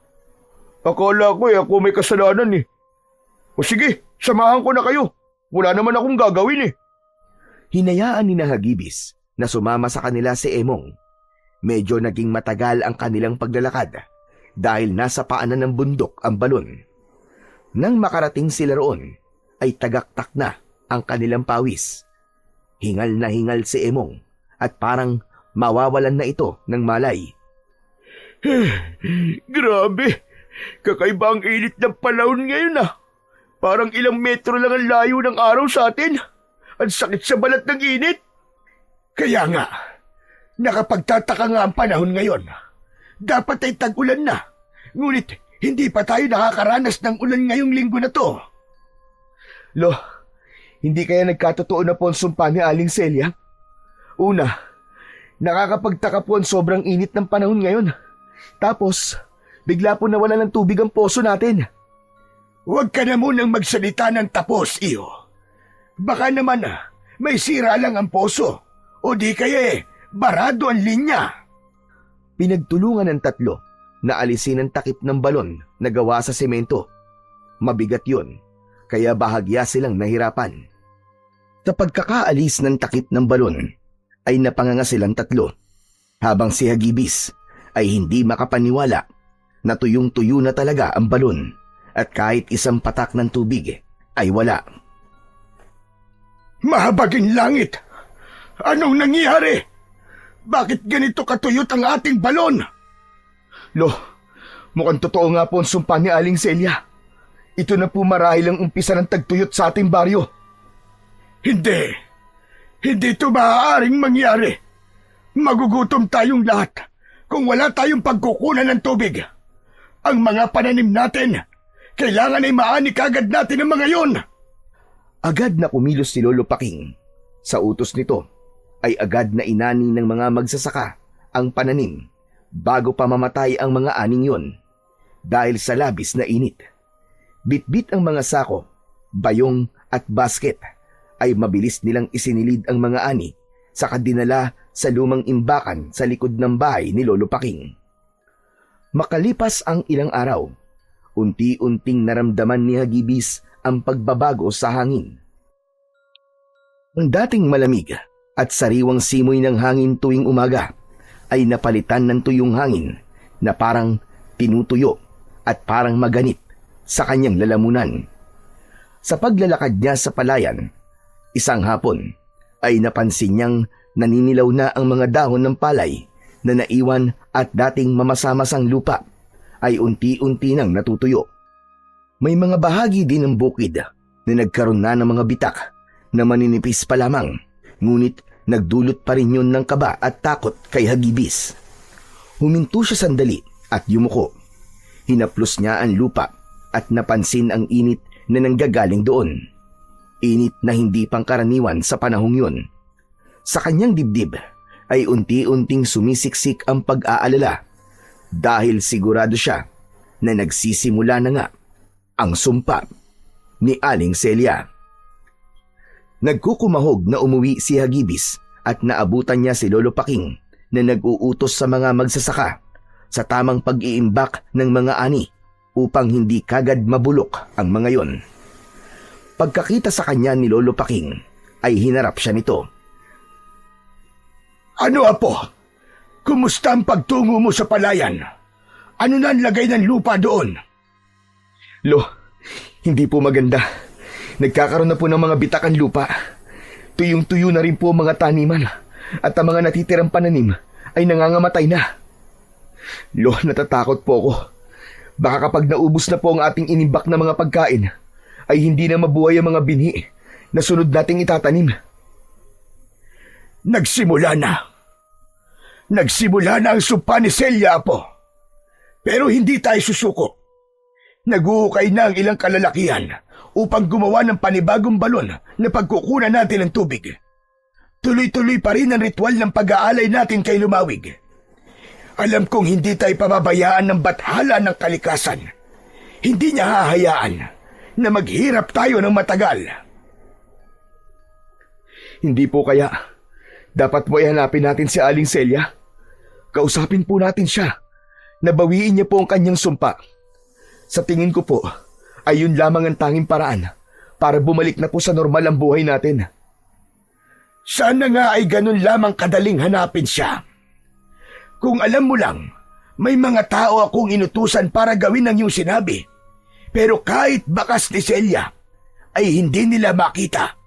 Akala ko ako may kasalanan eh. O sige, samahan ko na kayo. Wala naman akong gagawin eh. Hinayaan ni Hagibis na sumama sa kanila si Emong. Medyo naging matagal ang kanilang paglalakad dahil nasa paanan ng bundok ang balon. Nang makarating sila roon, ay tagaktak na ang kanilang pawis. Hingal na hingal si Emong at parang mawawalan na ito ng malay. Grabe, kakaiba ang init ng panahon ngayon ah. Parang ilang metro lang ang layo ng araw sa atin. Ang sakit sa balat ng init. Kaya nga, nakapagtataka nga ang panahon ngayon. Dapat ay tag-ulan na. Ngunit hindi pa tayo nakakaranas ng ulan ngayong linggo na to. Lo, hindi kaya nagkatotoo na po ang sumpa ni Aling Celia? Una, nakakapagtaka po ang sobrang init ng panahon ngayon. Tapos, bigla po nawala ng tubig ang poso natin. Huwag ka na munang magsalita ng tapos, iyo. Baka naman may sira lang ang poso. O di kaya barado ang linya. Pinagtulungan ng tatlo na alisin ang takip ng balon na gawa sa semento. Mabigat yun, kaya bahagya silang nahirapan. Sa pagkakaalis ng takip ng balon, ay napanganga silang tatlo. Habang si Hagibis ay hindi makapaniwala na tuyong-tuyo na talaga ang balon at kahit isang patak ng tubig ay wala. Mahabaging langit! Anong nangyari? Bakit ganito katuyot ang ating balon? Lo, mukhang totoo nga po ang sumpa ni Aling Celia. Ito na po marahil ang umpisa ng tagtuyot sa ating baryo. Hindi. Hindi ito maaaring mangyari. Magugutom tayong lahat kung wala tayong pagkukunan ng tubig. Ang mga pananim natin, kailangan ay maani kagad natin ang mga yon. Agad na kumilos si Lolo Paking. Sa utos nito, ay agad na inani ng mga magsasaka ang pananim bago pa mamatay ang mga aning yon dahil sa labis na init. Bitbit ang mga sako, bayong at basket ay mabilis nilang isinilid ang mga ani saka dinala sa lumang imbakan sa likod ng bahay ni Lolo Paking. Makalipas ang ilang araw, unti-unting naramdaman ni Hagibis ang pagbabago sa hangin. Ang dating malamig at sariwang simoy ng hangin tuwing umaga ay napalitan ng tuyong hangin na parang tinutuyo at parang maganit sa kanyang lalamunan. Sa paglalakad niya sa palayan, isang hapon ay napansin niyang naninilaw na ang mga dahon ng palay na naiwan at dating mamasamasang lupa ay unti-unti nang natutuyo. May mga bahagi din ng bukid na nagkaroon na ng mga bitak na maninipis pa lamang, ngunit nagdulot pa rin yun ng kaba at takot kay Hagibis. Huminto siya sandali at yumuko. Hinaplos niya ang lupa at napansin ang init na nanggagaling doon. Init na hindi pangkaraniwan sa panahong yun. Sa kanyang dibdib ay unti-unting sumisiksik ang pag-aalala. dahil sigurado siya na nagsisimula na nga ang sumpa ni Aling Celia. Nagkukumahog na umuwi si Hagibis at naabutan niya si Lolo Paking na nag-uutos sa mga magsasaka sa tamang pag-iimbak ng mga ani upang hindi kagad mabulok ang mga yon. Pagkakita sa kanya ni Lolo Paking ay hinarap siya nito. Ano, Apo? Kumusta ang pagtungo mo sa palayan? Ano na ang lagay ng lupa doon? Lo, hindi po maganda. Nagkakaroon na po ng mga bitakan lupa. Tuyong-tuyo na rin po ang mga taniman at ang mga natitirang pananim ay nangangamatay na. Lo, natatakot po ako. Baka kapag naubos na po ang ating inimbak na mga pagkain, ay hindi na mabuhay ang mga binhi na sunod nating itatanim. Nagsimula na. Nagsimula na ang sumpa ni Celia, Apo. Pero hindi tayo susuko. Naguhukay na ang ilang kalalakihan upang gumawa ng panibagong balon na pagkukunan natin ng tubig. Tuloy-tuloy pa rin ang ritual ng pag-aalay natin kay Lumawig. Alam kong hindi tayo pababayaan ng bathala ng kalikasan. Hindi niya hahayaan na maghirap tayo ng matagal. Hindi po kaya. Dapat po ihanapin natin si Aling Celia. Kausapin po natin siya. Nabawiin niya po ang kanyang sumpa. Sa tingin ko po, ay yun lamang ang tanging paraan para bumalik na po sa normal ang buhay natin. Sana nga ay ganun lamang kadaling hanapin siya. Kung alam mo lang, may mga tao akong inutusan para gawin ang iyong sinabi. Pero kahit bakas ni Celia, ay hindi nila makita.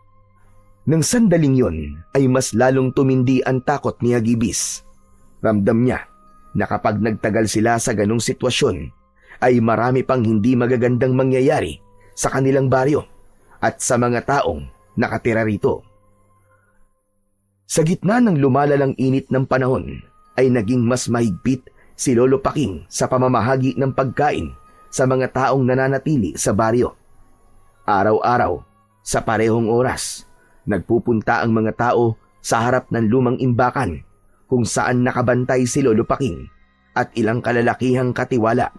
Nang sandaling yon ay mas lalong tumindi ang takot ni Hagibis. Ramdam niya na kapag nagtagal sila sa ganong sitwasyon, ay marami pang hindi magagandang mangyayari sa kanilang baryo at sa mga taong nakatira rito. Sa gitna ng lumalalang init ng panahon, ay naging mas mahigpit si Lolo Paking sa pamamahagi ng pagkain sa mga taong nananatili sa baryo. Araw-araw, sa parehong oras, nagpupunta ang mga tao sa harap ng lumang imbakan kung saan nakabantay si Lolo Paking at ilang kalalakihang katiwala.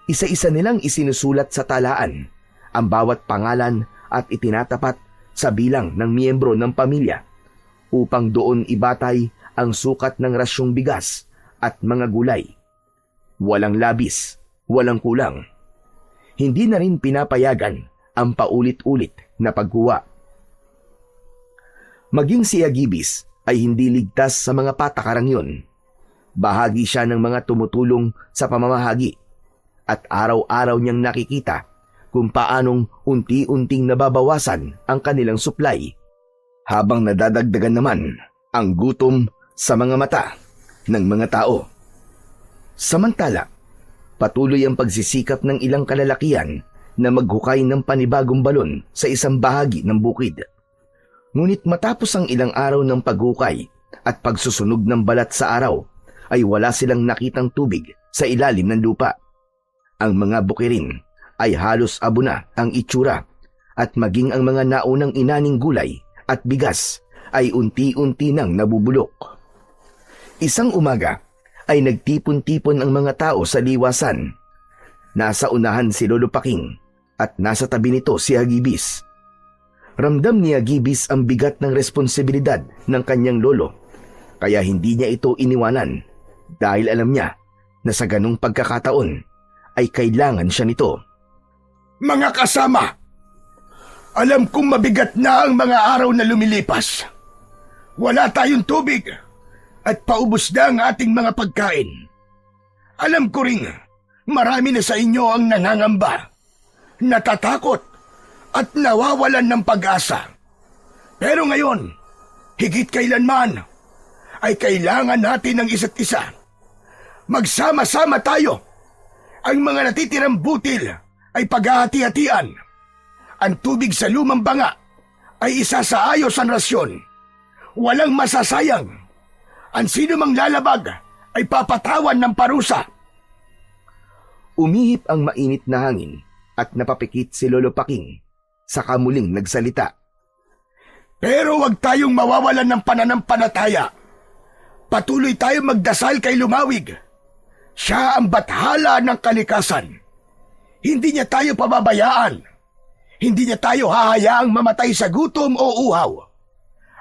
Isa-isa nilang isinusulat sa talaan ang bawat pangalan at itinatapat sa bilang ng miyembro ng pamilya upang doon ibatay ang sukat ng rasyong bigas at mga gulay. Walang labis, walang kulang. Hindi na rin pinapayagan ang paulit-ulit na pagkuha. Maging si Hagibis ay hindi ligtas sa mga patakarang yon. Bahagi siya ng mga tumutulong sa pamamahagi at araw-araw niyang nakikita kung paanong unti-unting nababawasan ang kanilang supply habang nadadagdagan naman ang gutom sa mga mata ng mga tao. Samantala, patuloy ang pagsisikap ng ilang kalalakihan na maghukay ng panibagong balon sa isang bahagi ng bukid. Ngunit matapos ang ilang araw ng paghukay at pagsusunog ng balat sa araw, ay wala silang nakitang tubig sa ilalim ng lupa. Ang mga bukirin ay halos abo na ang itsura at maging ang mga naunang inaning gulay at bigas ay unti-unti nang nabubulok. Isang umaga ay nagtipon-tipon ang mga tao sa liwasan. Nasa unahan si Lolo Paking at nasa tabi nito si Hagibis. Ramdam ni Hagibis ang bigat ng responsibilidad ng kanyang lolo, kaya hindi niya ito iniwanan dahil alam niya na sa ganung pagkakataon ay kailangan siya nito. Mga kasama, alam kong mabigat na ang mga araw na lumilipas. Wala tayong tubig at paubos na ang ating mga pagkain. Alam ko ring marami na sa inyo ang nangangamba, natatakot at nawawalan ng pag-asa. Pero ngayon, higit kailanman, ay kailangan natin ng isa't isa. Magsama-sama tayo. Ang mga natitirang butil ay paghahati-hatian. Ang tubig sa lumang banga ay isasaayos ang rasyon. Walang masasayang. Ang sino mang lalabag ay papatawan ng parusa. Umihip ang mainit na hangin at napapikit si Lolo Paking, saka muling nagsalita. Pero wag tayong mawawalan ng pananampalataya. Patuloy tayong magdasal kay Lumawig. Siya ang bathala ng kalikasan. Hindi niya tayo pababayaan. Hindi niya tayo hahayaang mamatay sa gutom o uhaw.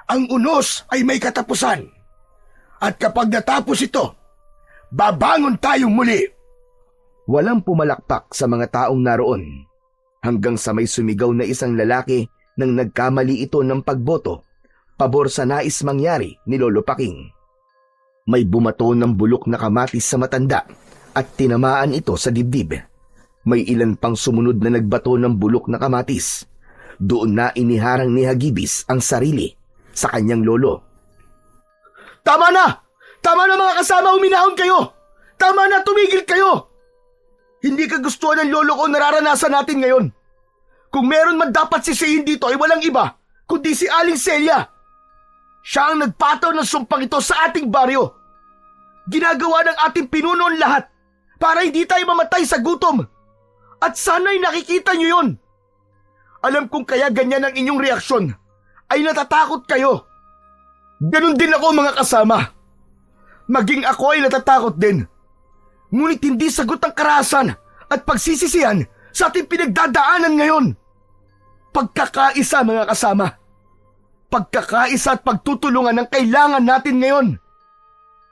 Ang unos ay may katapusan. At kapag natapos ito, babangon tayong muli. Walang pumalakpak sa mga taong naroon hanggang sa may sumigaw na isang lalaki nang nagkamali ito ng pagboto pabor sa nais mangyari ni Lolo Paking. May bumato ng bulok na kamatis sa matanda at tinamaan ito sa dibdib. May ilan pang sumunod na nagbato ng bulok na kamatis. Doon na iniharang ni Hagibis ang sarili sa kanyang lolo. Tama na! Tama na mga kasama, uminahon kayo! Tama na, tumigil kayo! Hindi kagustuhan ng lolo ko nararanasan natin ngayon. Kung meron man dapat sisihin dito ay walang iba, kundi si Aling Celia. Siya ang nagpataw ng sumpang ito sa ating baryo. Ginagawa ng ating pinuno ang lahat para hindi tayo mamatay sa gutom. At sana'y nakikita niyo yon. Alam kong kaya ganyan ang inyong reaksyon ay natatakot kayo. Ganon din ako mga kasama. Maging ako ay natatakot din. Ngunit hindi sagot ang karahasan at pagsisisihan sa ating pinagdadaanan ngayon. Pagkakaisa mga kasama. Pagkakaisa at pagtutulungan ang kailangan natin ngayon.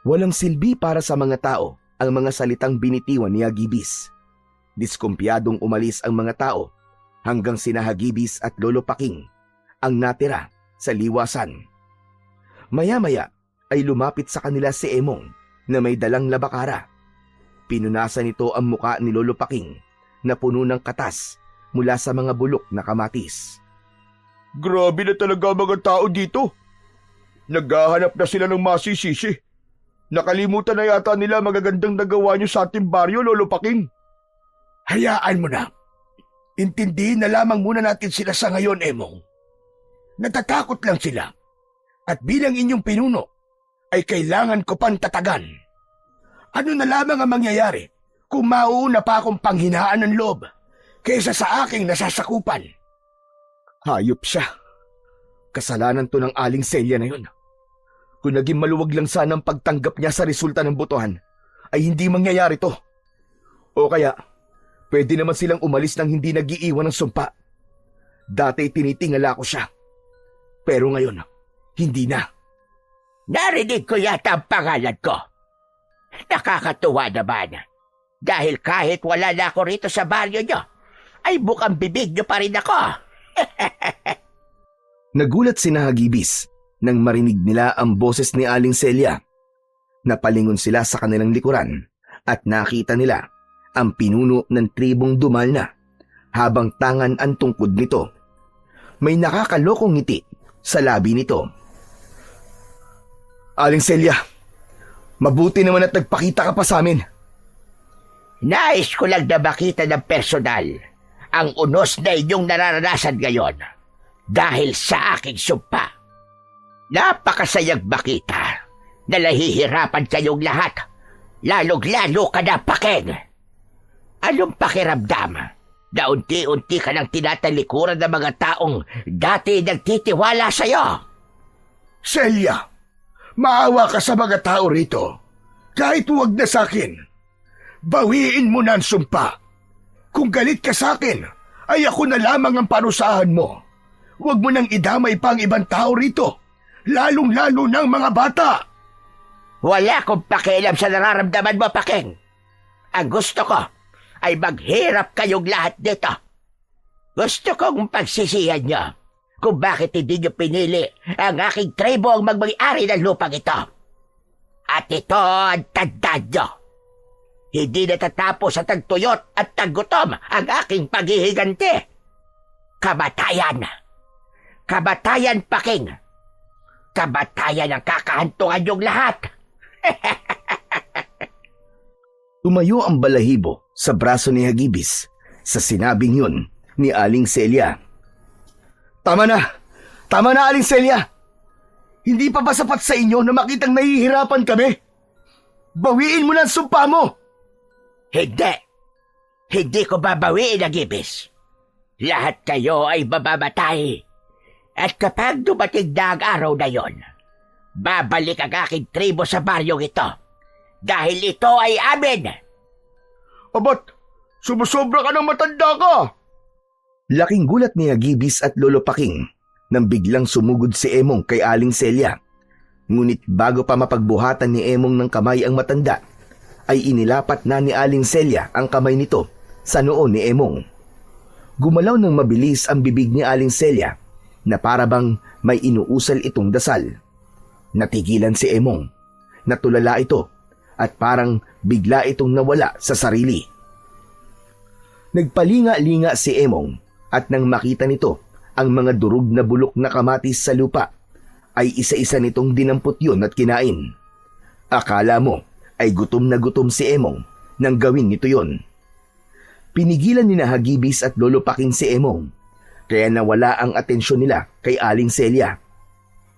Walang silbi para sa mga tao ang mga salitang binitiwan ni Hagibis. Diskumpiyadong umalis ang mga tao hanggang sina Hagibis at Lolo Paking ang natira sa liwasan. Maya-maya ay lumapit sa kanila si Emong na may dalang labakara. Pinunasan nito ang muka ni Lolo Paking na puno ng katas mula sa mga bulok na kamatis. Grabe na talaga mga tao dito. Naghahanap na sila ng masisisi. Nakalimutan na yata nila magagandang nagawa niyo sa ating baryo, Lolo Paking. Hayaan mo na. Intindihin na lamang muna natin sila sa ngayon, Emong. Natatakot lang sila. At bilang inyong pinuno, ay kailangan ko pang tatagan. Ano na lamang ang mangyayari kung mauuna pa akong panghinaan ng loob kaysa sa aking nasasakupan? Hayop siya. Kasalanan to ng Aling Celia na yun. Kung naging maluwag lang sana ang pagtanggap niya sa resulta ng botohan, ay hindi mangyayari to. O kaya, pwede naman silang umalis nang hindi nag-iiwan ng sumpa. Dati tinitingala ko siya. Pero ngayon, hindi na. Narinig ko yata ang pangalan ko. Nakakatuwa naman. Dahil kahit wala na ako rito sa baryo nyo, ay bukang bibig nyo pa rin ako. Nagulat si Hagibis nang marinig nila ang boses ni Aling Celia. Napalingon sila sa kanilang likuran at nakita nila ang pinuno ng tribong Dumalna habang tangan ang tungkod nito. May nakakalokong ngiti sa labi nito. Aling Celia, mabuti naman at nagpakita ka pa sa amin. Nais ko lang na makita ng personal ang unos na inyong nararanasan ngayon dahil sa aking sumpa. Napakasayang makita na nahihirapan kayong lahat, lalong-lalo ka na, Paking. Anong pakiramdam na unti-unti ka nang tinatalikuran ng mga taong dati nagtitiwala sa'yo? Celia, maawa ka sa mga tao rito. Kahit huwag na sa akin. Bawiin mo na ang sumpa. Kung galit ka sa akin, ay ako na lamang ang parusahan mo. Huwag mo nang idamay pa ang ibang tao rito, lalong-lalo ng mga bata. Wala akong pakialam sa nararamdaman mo, Paking. Ang gusto ko ay maghirap kayong lahat dito. Gusto kong pagsisihan nyo kung bakit hindi nyo pinili ang aking tribo ang magmay-ari ng lupang ito. At ito ang tandaan nyo. Hindi natatapos sa tagtuyot at taggutom ang aking paghihiganti. Kamatayan. Kamatayan, Paking. Kamatayan ang kakahantungan yung lahat. Tumayo ang balahibo sa braso ni Hagibis sa sinabing yun ni Aling Celia. Tama na! Tama na, Aling Celia! Hindi pa ba sapat sa inyo na makitang nahihirapan kami? Bawiin mo na ang sumpa mo! Hindi. Hindi ko babawiin ang ibis. Lahat kayo ay mababatay. At kapag dumating na ang araw na yon, babalik ang aking tribo sa baryong ito dahil ito ay amin. Abat, sumusobra ka ng matanda ka. Laking gulat ni Hagibis at Lolo Paking nang biglang sumugod si Emong kay Aling Celia. Ngunit bago pa mapagbuhatan ni Emong ng kamay ang matanda, ay inilapat na ni Aling Celia ang kamay nito sa noo ni Emong. Gumalaw ng mabilis ang bibig ni Aling Celia na parabang may inuusal itong dasal. Natigilan si Emong, natulala ito at parang bigla itong nawala sa sarili. Nagpalinga-linga si Emong at nang makita nito ang mga durog na bulok na kamatis sa lupa, ay isa-isa nitong dinampot yun at kinain. Akala mo ay gutom na gutom si Emong nang gawin nito yon. Pinigilan ni na Hagibis at Lolo Paking si Emong, kaya nawala ang atensyon nila kay Aling Celia.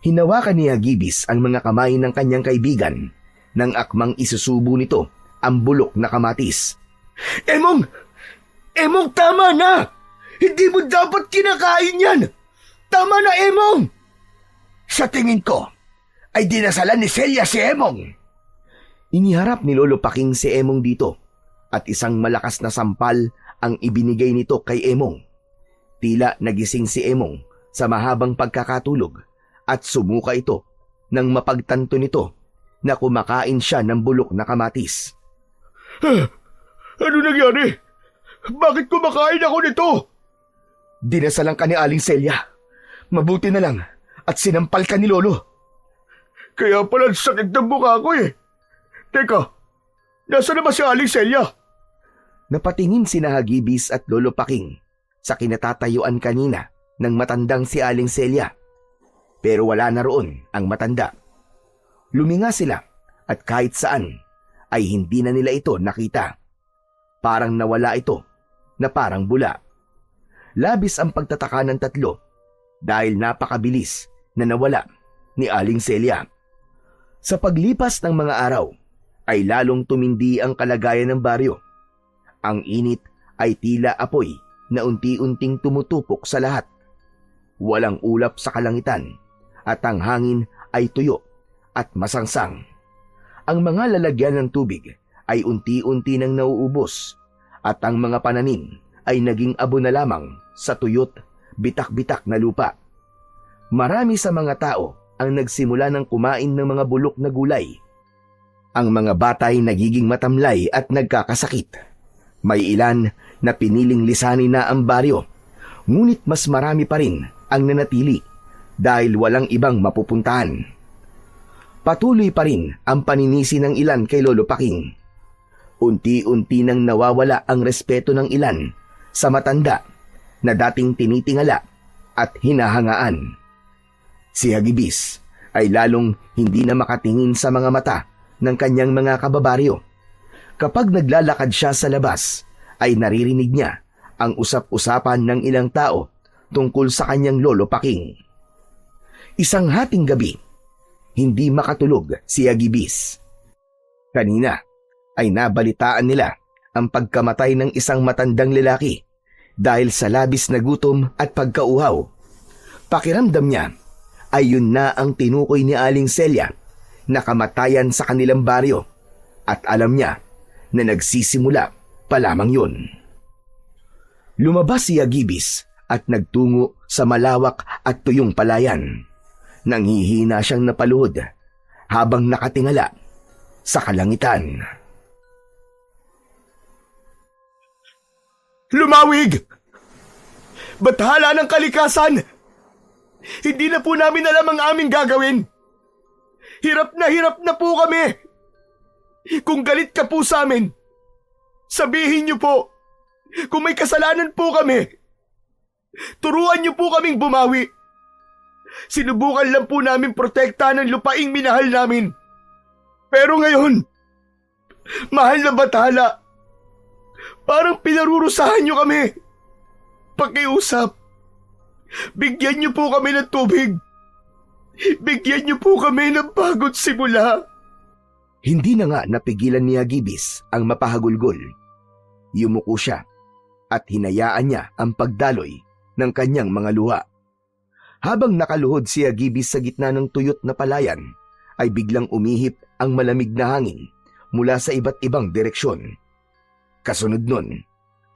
Hinawakan ni Hagibis ang mga kamay ng kanyang kaibigan nang akmang isusubo nito ang bulok na kamatis. Emong! Emong, tama na! Hindi mo dapat kinakain yan! Tama na, Emong! Sa tingin ko, ay dinasalan ni Celia si Emong. Iniharap ni Lolo Paking si Emong dito at isang malakas na sampal ang ibinigay nito kay Emong. Tila nagising si Emong sa mahabang pagkakatulog at sumuka ito nang mapagtanto nito na kumakain siya ng bulok na kamatis. Ano nangyari? Bakit kumakain ako nito? Dinasalan ka ni Aling Celia. Mabuti na lang at sinampal ka ni Lolo. Kaya pala sakit ng mukha ko eh. Teka, nasa na ba si Aling Celia? Napatingin si Hagibis at Lolo Paking sa kinatatayuan kanina ng matandang si Aling Celia. Pero wala na roon ang matanda. Luminga sila at kahit saan ay hindi na nila ito nakita. Parang nawala ito na parang bula. Labis ang pagtataka ng tatlo dahil napakabilis na nawala ni Aling Celia. Sa paglipas ng mga araw ay lalong tumindi ang kalagayan ng baryo. Ang init ay tila apoy na unti-unting tumutupok sa lahat. Walang ulap sa kalangitan at ang hangin ay tuyo at masangsang. Ang mga lalagyan ng tubig ay unti-unti nang nauubos at ang mga pananim ay naging abo na lamang sa tuyot, bitak-bitak na lupa. Marami sa mga tao ang nagsimula ng kumain ng mga bulok na gulay. Ang mga bata ay nagiging matamlay at nagkakasakit. May ilan na piniling lisanin na ang baryo, ngunit mas marami pa rin ang nanatili dahil walang ibang mapupuntahan. Patuloy pa rin ang paninisi ng ilan kay Lolo Paking. Unti-unti nang nawawala ang respeto ng ilan sa matanda na dating tinitingala at hinahangaan. Si Hagibis ay lalong hindi na makatingin sa mga mata ng kanyang mga kababaryo. Kapag naglalakad siya sa labas, ay naririnig niya ang usap-usapan ng ilang tao tungkol sa kanyang Lolo Paking. Isang hating gabi, hindi makatulog si Hagibis. Kanina ay nabalitaan nila ang pagkamatay ng isang matandang lalaki dahil sa labis na gutom at pagkauhaw. Pakiramdam niya ay yun na ang tinukoy ni Aling Celia na kamatayan sa kanilang baryo at alam niya na nagsisimula pa lamang yun. Lumabas si Hagibis at nagtungo sa malawak at tuyong palayan. Nanghihina siyang napaluhod habang nakatingala sa kalangitan. Lumawig! Bathala ng kalikasan! Hindi na po namin alam ang aming gagawin. Hirap na po kami. Kung galit ka po sa amin, sabihin niyo po. Kung may kasalanan po kami, turuan niyo po kaming bumawi. Sinubukan lang po namin protektahan ng lupaing minahal namin. Pero ngayon, mahal na bathala, parang pinarurusahan niyo kami. Pakiusap, bigyan niyo po kami ng tubig. Bigyan niyo po kami ng bagong simula. Hindi na nga napigilan ni Hagibis ang mapahagulgol. Yumuko siya at hinayaan niya ang pagdaloy ng kanyang mga luha. Habang nakaluhod si Hagibis sa gitna ng tuyot na palayan, ay biglang umihip ang malamig na hangin mula sa iba't ibang direksyon. Kasunod nun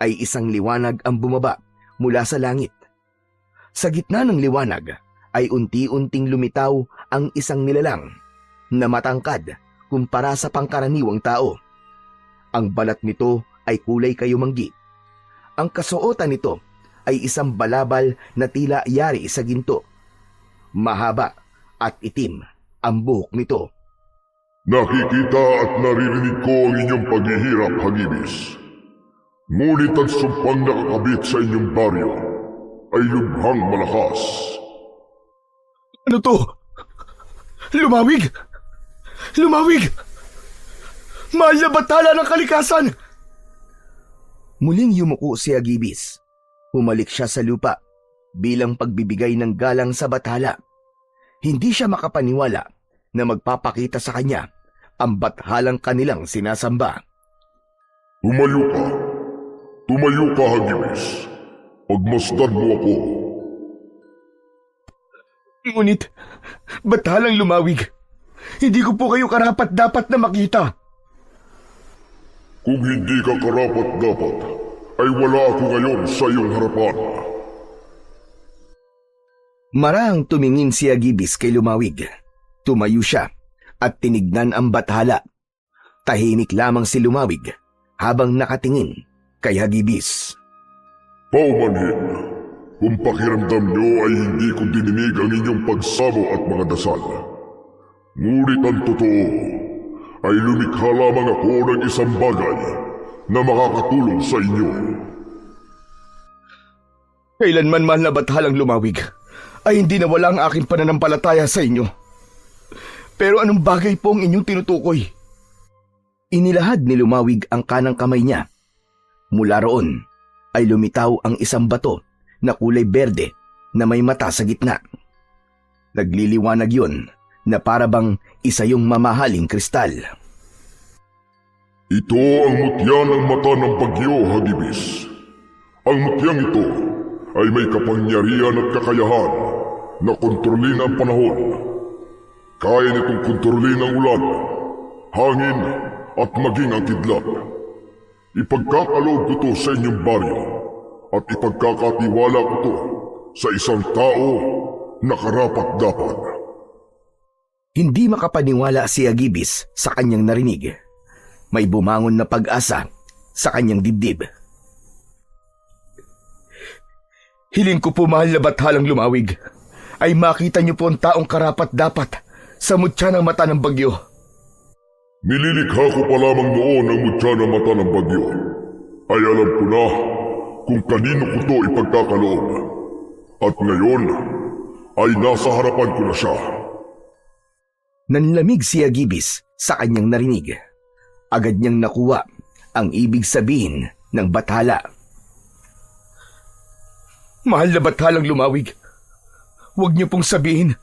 ay isang liwanag ang bumaba mula sa langit. Sa gitna ng liwanag ay unti-unting lumitaw ang isang nilalang na matangkad kumpara sa pangkaraniwang tao. Ang balat nito ay kulay kayumanggi. Ang kasuotan nito ay isang balabal na tila yari sa ginto. Mahaba at itim ang buhok nito. Nakikita at naririnig ko ang inyong paghihirap, Hagibis. Ngunit ang sumpang nakakabit sa inyong baryo ay lubhang malakas. Ano to? Lumawig! Lumawig! Mahal na bathala ng kalikasan! Muling yumuko si Hagibis. Humalik siya sa lupa bilang pagbibigay ng galang sa bathala. Hindi siya makapaniwala na magpapakita sa kanya ang bathalang kanilang sinasamba. Tumayo ka. Tumayo ka, Hagibis. Pagmasdan mo ako. Ngunit, bathalang lumawig. Hindi ko po kayo karapat-dapat na makita. Kung hindi ka karapat-dapat, ay wala ako ngayon sa iyong harapan. Marahang tumingin si Hagibis kay Lumawig. Tumayo siya at tinignan ang bathala. Tahimik lamang si Lumawig habang nakatingin kay Hagibis. Paumanhin, kung pakiramdam nyo ay hindi ko dininig ang inyong pagsamo at mga dasal. Ngunit ang totoo ay lumikha lamang ako ng isang bagay na makakatulong sa inyo. Kailanman mahal na bathalang Lumawig, ay hindi nawala ang aking pananampalataya sa inyo. Pero anong bagay po ang inyong tinutukoy? Inilahad ni Lumawig ang kanang kamay niya. Mula roon ay lumitaw ang isang bato na kulay berde na may mata sa gitna. Nagliliwanag yun na parabang isa yung mamahaling kristal. Ito ang mutya ng mata ng bagyo, Hagibis. Ang mutyang ito ay may kapangyarihan at kakayahan na kontrolin ang panahon. Kaya nitong kontrolin ang ulan, hangin at maging ang kidlat. Ipagkakaloob ko to sa inyong baryo at ipagkakatiwala ko to sa isang tao na karapat-dapat. Hindi makapaniwala si Hagibis sa kanyang narinig. May bumangon na pag-asa sa kanyang dibdib. Hiling ko po mahal na bathalang Lumawig, ay makita niyo po ang taong karapat-dapat sa mutya ng mata ng bagyo. Nililikha ko pa lamang noon ang mutya ng mata ng bagyo. Ay alam ko na kung kanino ko to ipagkakaloob. At ngayon ay nasa harapan ko na siya. Nanlamig si Hagibis sa kanyang narinig. Agad niyang nakuha ang ibig sabihin ng bathala. Mahal na bathalang Lumawig, huwag niyo pong sabihin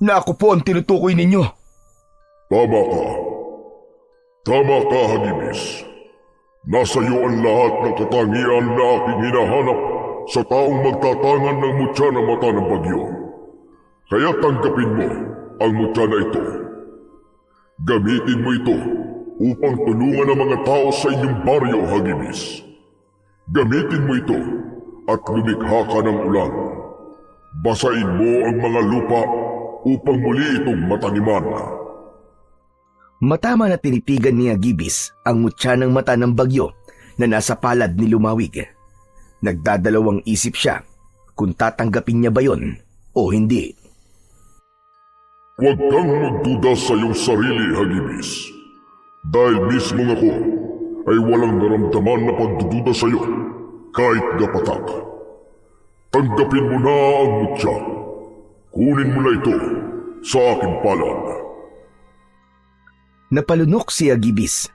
na ako po ang tinutukoy ninyo. Tama ka. Tama ka, Hagibis. Nasa iyo ang lahat ng katangian na aking hinahanap sa taong magtatangan ng mutya ng mata ng bagyo. Kaya tanggapin mo ang mutya na ito. Gamitin mo ito upang tulungan ang mga tao sa inyong baryo, Hagibis. Gamitin mo ito at lumikha ka ng ulan. Basain mo ang mga lupa upang muli itong mataniman. Matama na tinitigan ni Hagibis ang mutya ng mata ng bagyo na nasa palad ni Lumawig. Nagdadalawang isip siya kung tatanggapin niya ba yon o hindi. Huwag kang magduda sa iyong sarili, Hagibis. Dahil mismo ako ay walang naramdaman na pagdududa sa iyo kahit gapatak. Tanggapin mo na ang mutya. Kunin mo na ito sa aking palad. Napalunok si Hagibis.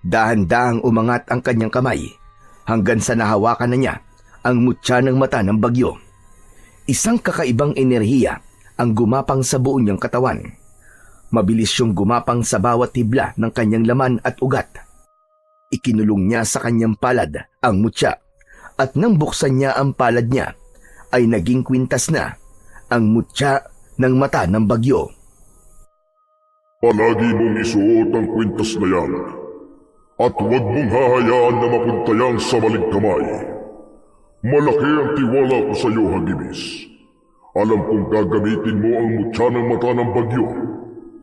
Dahan-dahang umangat ang kanyang kamay hanggang sa nahawakan na niya ang mutya ng mata ng bagyo. Isang kakaibang enerhiya ang gumapang sa buo niyang katawan. Mabilis siyang gumapang sa bawat hibla ng kanyang laman at ugat. Ikinulong niya sa kanyang palad ang mutya at nang buksan niya ang palad niya ay naging kwintas na ang mutya ng mata ng bagyo. Palagi mong isuot ang kwintas na yan at huwag mong hahayaan na mapunta yan sa maling kamay. Malaki ang tiwala ko sa iyo, Hagibis. Alam kong gagamitin mo ang mutya ng mata ng bagyo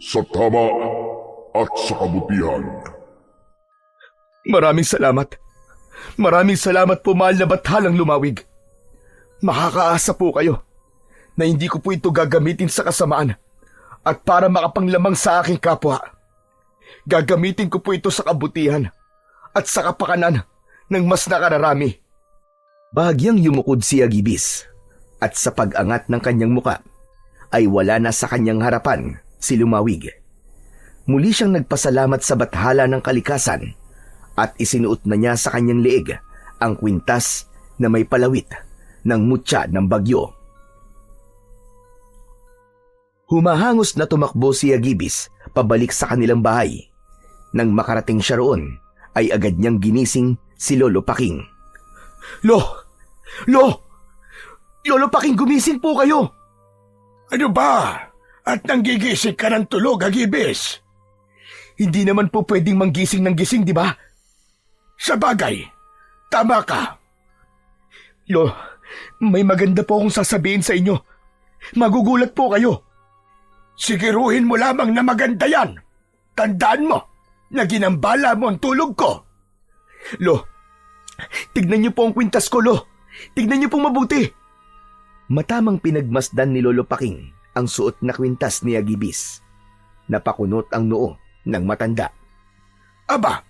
sa tama at sa kabutihan. Maraming salamat. Maraming salamat po, mahal na Bathalang Lumawig. Makakaasa po kayo na hindi ko po ito gagamitin sa kasamaan at para makapanglamang sa aking kapwa. Gagamitin ko po ito sa kabutihan at sa kapakanan ng mas nakararami. Bahagyang yumukod si Hagibis at sa pag-angat ng kanyang muka ay wala na sa kanyang harapan si Lumawig. Muli siyang nagpasalamat sa Bathala ng Kalikasan at isinuot na niya sa kanyang leeg ang kwintas na may palawit ng mutya ng bagyo. Humahangos na tumakbo si Hagibis pabalik sa kanilang bahay. Nang makarating siya roon, ay agad niyang ginising si Lolo Paking. Lolo Paking, gumising po kayo! Ano ba? At nanggigising ka ng tulog, Hagibis? Hindi naman po pwedeng manggising ng gising, di ba? Sa bagay, tama ka. May maganda po akong sasabihin sa inyo. Magugulat po kayo. Siguruhin mo lamang na maganda yan. Tandaan mo na ginambala mo ang tulog ko. Tignan niyo po ang kwintas ko, Tignan niyo pong mabuti. Matamang pinagmasdan ni Lolo Paking ang suot na kwintas ni Hagibis. Napakunot ang noo ng matanda. Aba,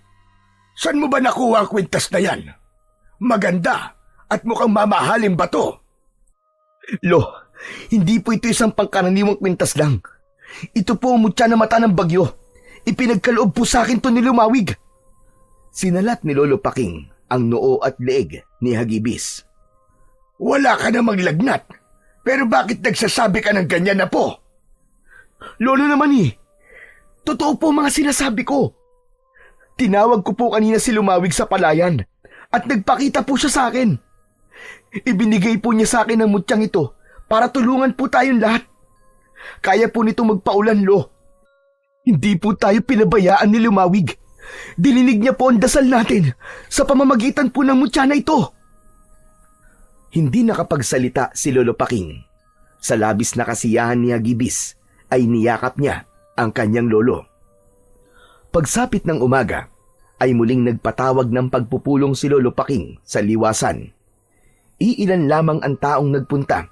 saan mo ba nakuha ang kwintas na yan? Maganda at mukhang mamahalin ba to? Hindi po ito isang pangkaraniwang kwintas lang. Ito po ang mutya na mata ng bagyo. Ipinagkaloob po sa akin to ni Lumawig. Sinalat ni Lolo Paking ang noo at leeg ni Hagibis. Wala ka namang lagnat, pero bakit nagsasabi ka ng ganyan na po? Lolo naman totoo po mga sinasabi ko. Tinawag ko po kanina si Lumawig sa palayan at nagpakita po siya sa akin. Ibinigay po niya sa akin ang mutyang ito para tulungan po tayong lahat. Kaya po nito magpaulan, Hindi po tayo pinabayaan ni Lumawig. Dilinig niya po ang dasal natin sa pamamagitan po ng mutya na ito. Hindi nakapagsalita si Lolo Paking. Sa labis na kasiyahan ni Hagibis ay niyakap niya ang kanyang lolo. Pagsapit ng umaga ay muling nagpatawag ng pagpupulong si Lolo Paking sa liwasan. Iilan lamang ang taong nagpunta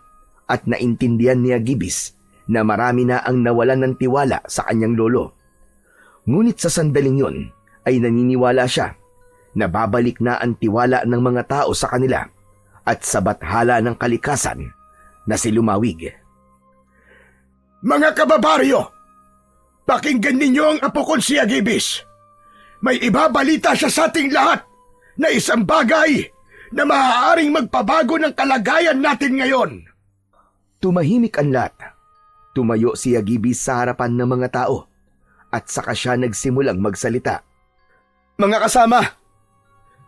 at naintindihan ni Hagibis na marami na ang nawalan ng tiwala sa kanyang lolo. Ngunit sa sandaling yon ay naniniwala siya na babalik na ang tiwala ng mga tao sa kanila at sa Bathala ng Kalikasan na si Lumawig. Mga kababaryo, pakinggan ninyo ang apo kong si Hagibis. May ibabalita siya sa ating lahat na isang bagay na maaaring magpabago ng kalagayan natin ngayon. Tumahimik ang lahat. Tumayo si Hagibis sa harapan ng mga tao at saka siya nagsimulang magsalita. Mga kasama,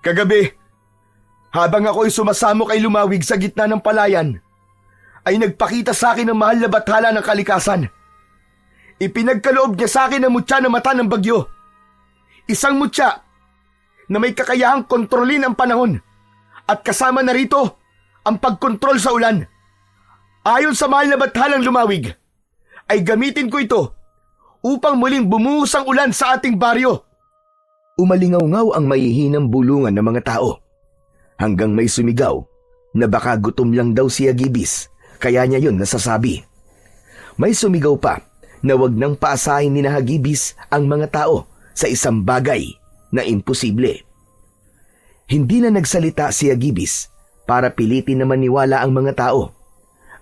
kagabi, habang ako'y sumasamo kay Lumawig sa gitna ng palayan, ay nagpakita sa akin ng mahal na Bathala ng Kalikasan. Ipinagkaloob niya sa akin ang mutya na mata ng bagyo. Isang mutya na may kakayahang kontrolin ang panahon at kasama na rito ang pagkontrol sa ulan. Ayon sa mahal na Bathalang Lumawig, ay gamitin ko ito upang muling bumuhos ang ulan sa ating baryo. Umalingaw-ngaw ang mahihinang bulungan ng mga tao hanggang may sumigaw na baka gutom lang daw si Hagibis kaya niya yun nasasabi. May sumigaw pa na wag nang paasahin ni Hagibis ang mga tao sa isang bagay na imposible. Hindi na nagsalita si Hagibis para pilitin na maniwala ang mga tao.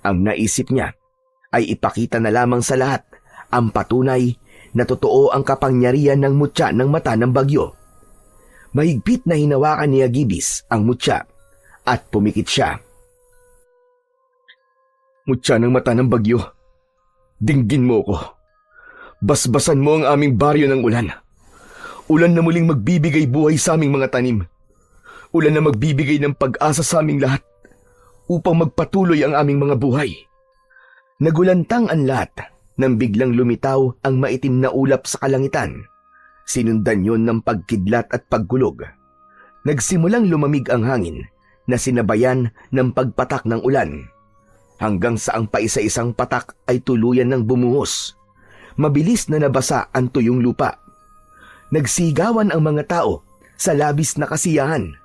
Ang naisip niya ay ipakita na lamang sa lahat ang patunay na totoo ang kapangyarihan ng mutya ng mata ng bagyo. Mahigpit na hinawakan ni Hagibis ang mutya at pumikit siya. Mutya ng mata ng bagyo, dinggin mo ko. Basbasan mo ang aming baryo ng ulan. Ulan na muling magbibigay buhay sa aming mga tanim. Ulan na magbibigay ng pag-asa sa aming lahat upang magpatuloy ang aming mga buhay. Nagulantang ang lahat Nang biglang lumitaw ang maitim na ulap sa kalangitan, sinundan yon ng pagkidlat at pagkulog. Nagsimulang lumamig ang hangin na sinabayan ng pagpatak ng ulan, hanggang sa ang paisa-isang patak ay tuluyan ng bumuhos. Mabilis na nabasa ang tuyong lupa. Nagsigawan ang mga tao sa labis na kasiyahan.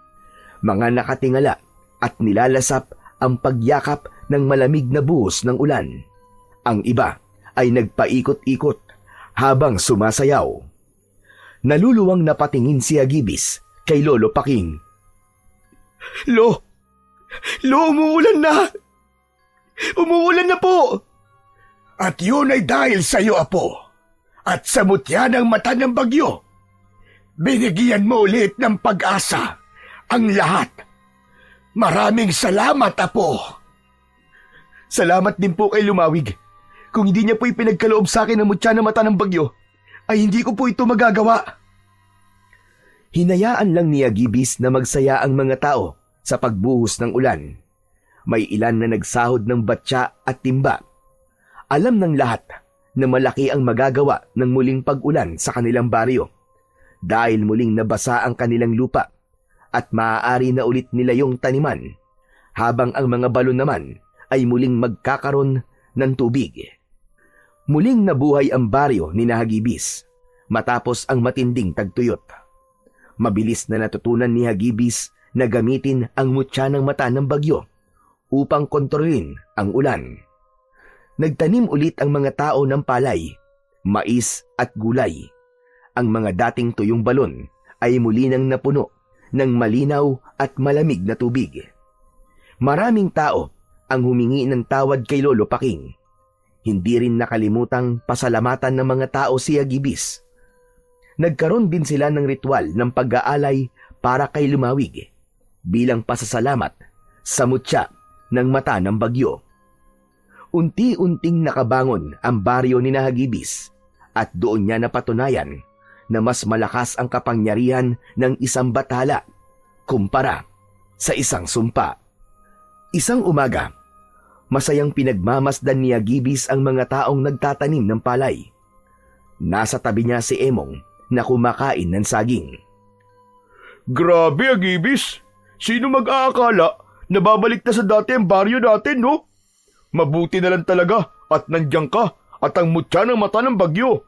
Mga nakatingala at nilalasap ang pagyakap ng malamig na buhos ng ulan. Ang iba ay nagpaikot-ikot habang sumasayaw. Naluluwang napatingin si Agibis kay Lolo Paking. Lo, umuulan na! Umuulan na po! At yun ay dahil sa iyo, Apo, at sa mutya ng mata ng bagyo. Binigyan mo ulit ng pag-asa ang lahat. Maraming salamat, Apo. Salamat din po kay Lumawig. Kung hindi niya po ipinagkaloob sa akin ang mutya ng mata ng bagyo, ay hindi ko po ito magagawa. Hinayaan lang ni Agibis na magsaya ang mga tao sa pagbuhos ng ulan. May ilan na nagsahod ng batya at timba. Alam ng lahat na malaki ang magagawa ng muling pag-ulan sa kanilang baryo dahil muling nabasa ang kanilang lupa at maaari na ulit nila yung taniman habang ang mga balon naman ay muling magkakaroon ng tubig. Muling nabuhay ang baryo ni Hagibis matapos ang matinding tagtuyot. Mabilis na natutunan ni Hagibis na gamitin ang mutya ng mata ng bagyo upang kontrolin ang ulan. Nagtanim ulit ang mga tao ng palay, mais at gulay. Ang mga dating tuyong balon ay muli nang napuno ng malinaw at malamig na tubig. Maraming tao ang humingi ng tawad kay Lolo Paking. Hindi rin nakalimutang pasalamatan ng mga tao si Agibis. Nagkaroon din sila ng ritual ng pag-aalay para kay Lumawig bilang pasasalamat sa mutya ng mata ng bagyo. Unti-unting nakabangon ang baryo ni Hagibis at doon niya napatunayan na mas malakas ang kapangyarihan ng isang bathala kumpara sa isang sumpa. Isang umaga, masayang pinagmamasdan ni Agibis ang mga taong nagtatanim ng palay. Nasa tabi niya si Emong na kumakain ng saging. Grabe, Agibis! Sino mag-aakala na babalik na sa dati ang baryo natin, no? Mabuti na lang talaga at nandiyan ka at ang mutya ng mata ng bagyo.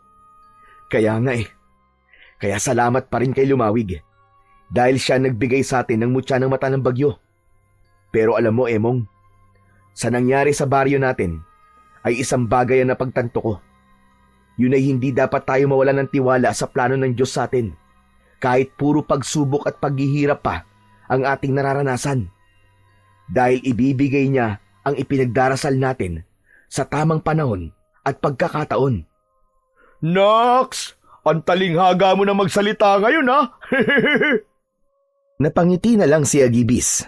Kaya nga eh. Kaya salamat pa rin kay Lumawig dahil siya nagbigay sa atin ng mutya ng mata ng bagyo. Pero alam mo, Emong, sa nangyari sa baryo natin ay isang bagay ang napagtanto ko. Yun ay hindi dapat tayo mawalan ng tiwala sa plano ng Diyos sa atin kahit puro pagsubok at paghihirap pa ang ating nararanasan. Dahil ibibigay niya ang ipinagdarasal natin sa tamang panahon at pagkakataon. Nox! Ang talinghaga mo na magsalita ngayon, ha? Napangiti na lang si Agibis.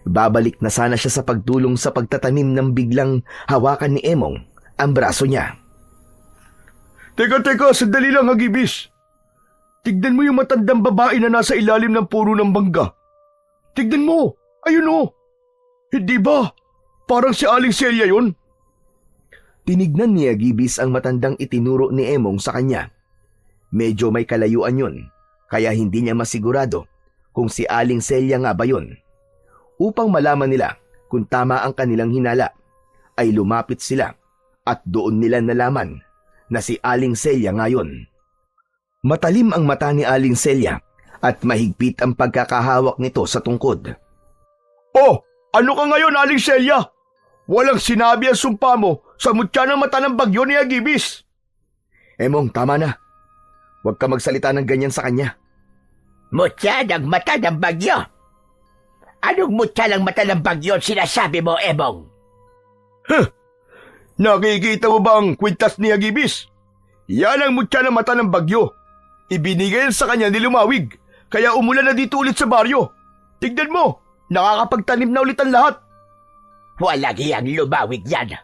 Babalik na sana siya sa pagtulong sa pagtatanim ng biglang hawakan ni Emong ang braso niya. Teka, sandali lang, Agibis. Tignan mo yung matandang babae na nasa ilalim ng puno ng bangga. Tignan mo, ayun o. Hindi ba? Parang si Aling Celia yun. Tinignan ni Agibis ang matandang itinuro ni Emong sa kanya. Medyo may kalayuan yun, kaya hindi niya masigurado kung si Aling Celia nga ba yun. Upang malaman nila kung tama ang kanilang hinala, ay lumapit sila at doon nila nalaman na si Aling Celia nga yun. Matalim ang mata ni Aling Celia at mahigpit ang pagkakahawak nito sa tungkod. Oh, ano ka ngayon, Aling Celia? Walang sinabi ang sumpa mo sa mutya ng mata ng bagyo ni Agibis. Emong, tama na. Huwag ka magsalita ng ganyan sa kanya. Mutya ng mata ng bagyo? Anong mutya ng mata ng bagyo sinasabi mo, Emong? Nakikita mo ba ang kwintas ni Agibis? Yan ang mutya ng mata ng bagyo. Ibinigay sa kanya ni Lumawig, kaya umulan na dito ulit sa baryo. Tignan mo, nakakapagtanim na ulit ang lahat. Walang iyang Lumawig yan.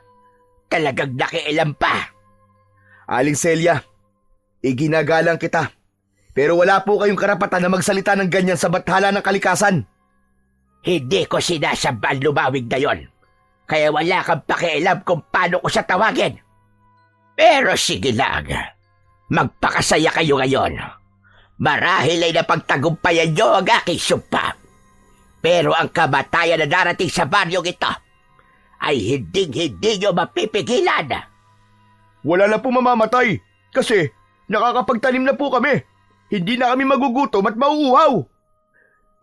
Talagang nakialam pa. Aling Celia, iginagalang kita. Pero wala po kayong karapatan na magsalita ng ganyan sa bathala ng kalikasan. Hindi ko sinasamba ang Lumawig na yon. Kaya wala kang pakialam kung paano ko siya tawagin. Pero sige lang, magpakasaya kayo ngayon. Marahil ay napagtagumpayan nyo ang aking sumpa. Pero ang kamatayan na darating sa baryong ito ay hindi nyo mapipigilan. Wala na po mamamatay kasi nakakapagtanim na po kami. Hindi na kami magugutom at mauuhaw.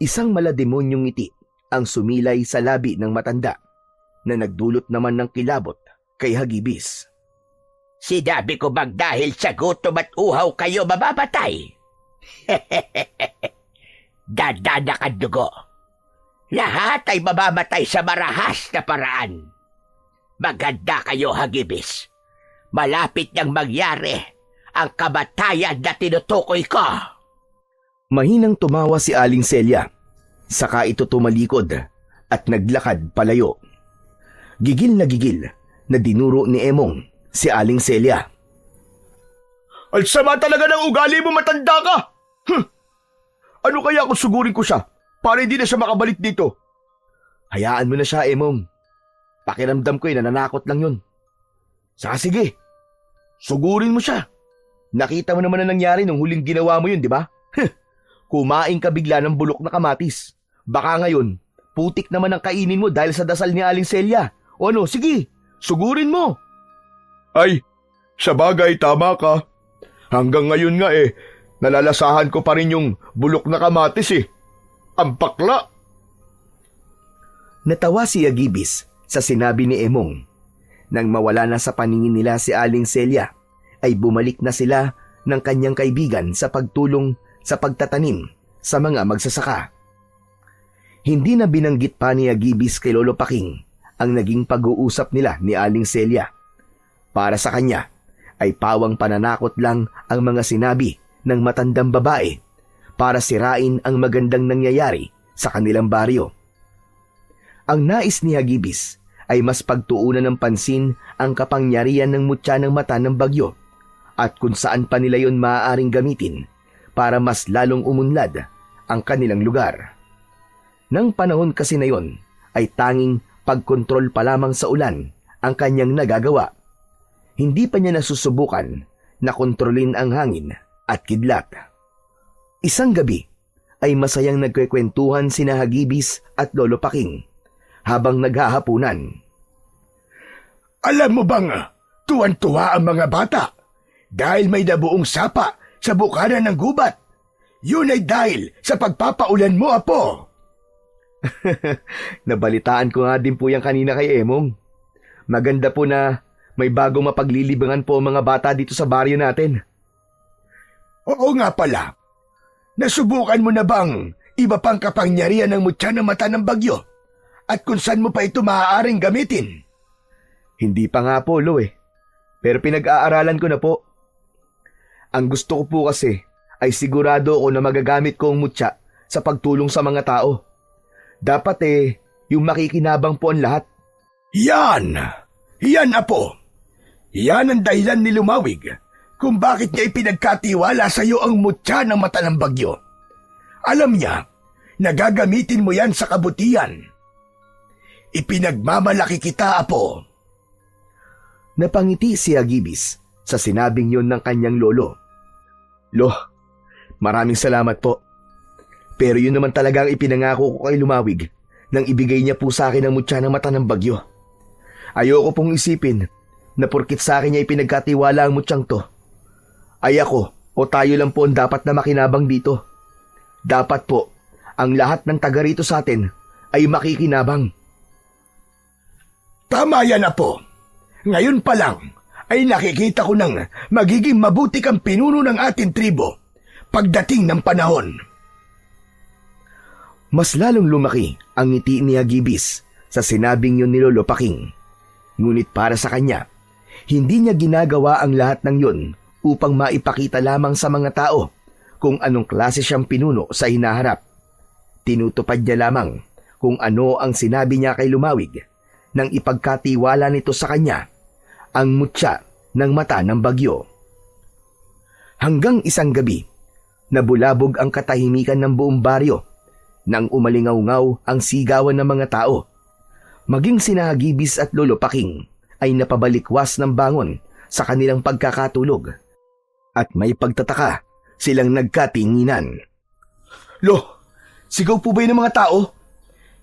Isang malademonyong ngiti ang sumilay sa labi ng matanda na nagdulot naman ng kilabot kay Hagibis. Sinabi ko bang dahil sa gutom at uhaw kayo mamamatay? Dadana ka dugo. Lahat ay mamamatay sa marahas na paraan. Maganda kayo, Hagibis. Malapit nang mangyari ang kamatayan na tinutukoy ko. Mahinang tumawa si Aling Celia. Saka ito tumalikod at naglakad palayo. Gigil na dinuro ni Emong si Aling Celia. Ang sama talaga ng ugali mo, matanda ka! Ano kaya kung sugurin ko siya para hindi na siya makabalik dito? Hayaan mo na siya, Emong. Pakiramdam ko nananakot lang yun. Saka sige, sugurin mo siya. Nakita mo naman na nangyari nung huling ginawa mo yun, di ba? Kumain ka bigla ng bulok na kamatis. Baka ngayon, putik naman ang kainin mo dahil sa dasal ni Aling Celia. O ano, sige, sugurin mo. Ay, sa bagay, tama ka. Hanggang ngayon nga nalalasahan ko pa rin yung bulok na kamatis Ang bakla. Natawa si Hagibis sa sinabi ni Emong. Nang mawala na sa paningin nila si Aling Celia, ay bumalik na sila ng kanyang kaibigan sa pagtulong sa pagtatanim sa mga magsasaka. Hindi na binanggit pa ni Hagibis kay Lolo Paking ang naging pag-uusap nila ni Aling Celia. Para sa kanya ay pawang pananakot lang ang mga sinabi ng matandang babae para sirain ang magandang nangyayari sa kanilang baryo. Ang nais ni Hagibis ay mas pagtuunan ng pansin ang kapangyarihan ng mutya ng mata ng bagyo at kung saan pa nila yon maaaring gamitin para mas lalong umunlad ang kanilang lugar. Nang panahon kasi na yon ay tanging pagkontrol pa lamang sa ulan ang kanyang nagagawa. Hindi pa niya nasusubukan na kontrolin ang hangin at kidlat. Isang gabi ay masayang nagkwekwentuhan sina Hagibis at Lolo Paking habang naghahapunan. Alam mo bang tuwan-tuwa ang mga bata dahil may nabuong sapa sa bukana ng gubat? Yun ay dahil sa pagpapaulan mo, Apo. Nabalitaan ko nga din po yan kanina kay Emong. Maganda po na may bagong mapaglilibangan po ang mga bata dito sa baryo natin. Oo nga pala. Nasubukan mo na bang iba pang kapangyarihan ng mutya ng mata ng bagyo? At kung saan mo pa ito maaaring gamitin? Hindi pa nga po, Lo Pero pinag-aaralan ko na po. Ang gusto ko po kasi ay sigurado ako na magagamit ko ang mutya sa pagtulong sa mga tao. Dapat yung makikinabang po ang lahat. Yan! Yan, Apo! Yan ang dahilan ni Lumawig kung bakit niya ipinagkatiwala sa iyo ang mutya ng mata ng bagyo. Alam niya na gagamitin mo yan sa kabutihan. Ipinagmamalaki kita, Apo. Napangiti si Hagibis sa sinabing yon ng kanyang lolo. Lo, maraming salamat po. Pero yun naman talaga ang ipinangako ko kay Lumawig nang ibigay niya po sa akin ang mutya ng mata ng bagyo. Ayoko pong isipin na porkit sa akin niya ipinagkatiwala ang mutyang to, ay ako o tayo lang po ang dapat na makinabang dito. Dapat po, ang lahat ng taga rito sa atin ay makikinabang. Tama yan, Apo. Ngayon pa lang ay nakikita ko nang magiging mabuti kang pinuno ng ating tribo pagdating ng panahon. Mas lalong lumaki ang ngiti ni Hagibis sa sinabing yun ni Lolo Paking. Ngunit para sa kanya, hindi niya ginagawa ang lahat ng yun upang maipakita lamang sa mga tao kung anong klase siyang pinuno sa hinaharap. Tinutupad niya lamang kung ano ang sinabi niya kay Lumawig nang ipagkatiwala nito sa kanya ang mutya ng mata ng bagyo. Hanggang isang gabi, nabulabog ang katahimikan ng buong baryo nang umalingaw-ngaw ang sigawan ng mga tao. Maging sina Hagibis at Lolo Paking ay napabalikwas ng bangon sa kanilang pagkakatulog. At may pagtataka silang nagkatinginan. Lo, sigaw po ba yun ng mga tao?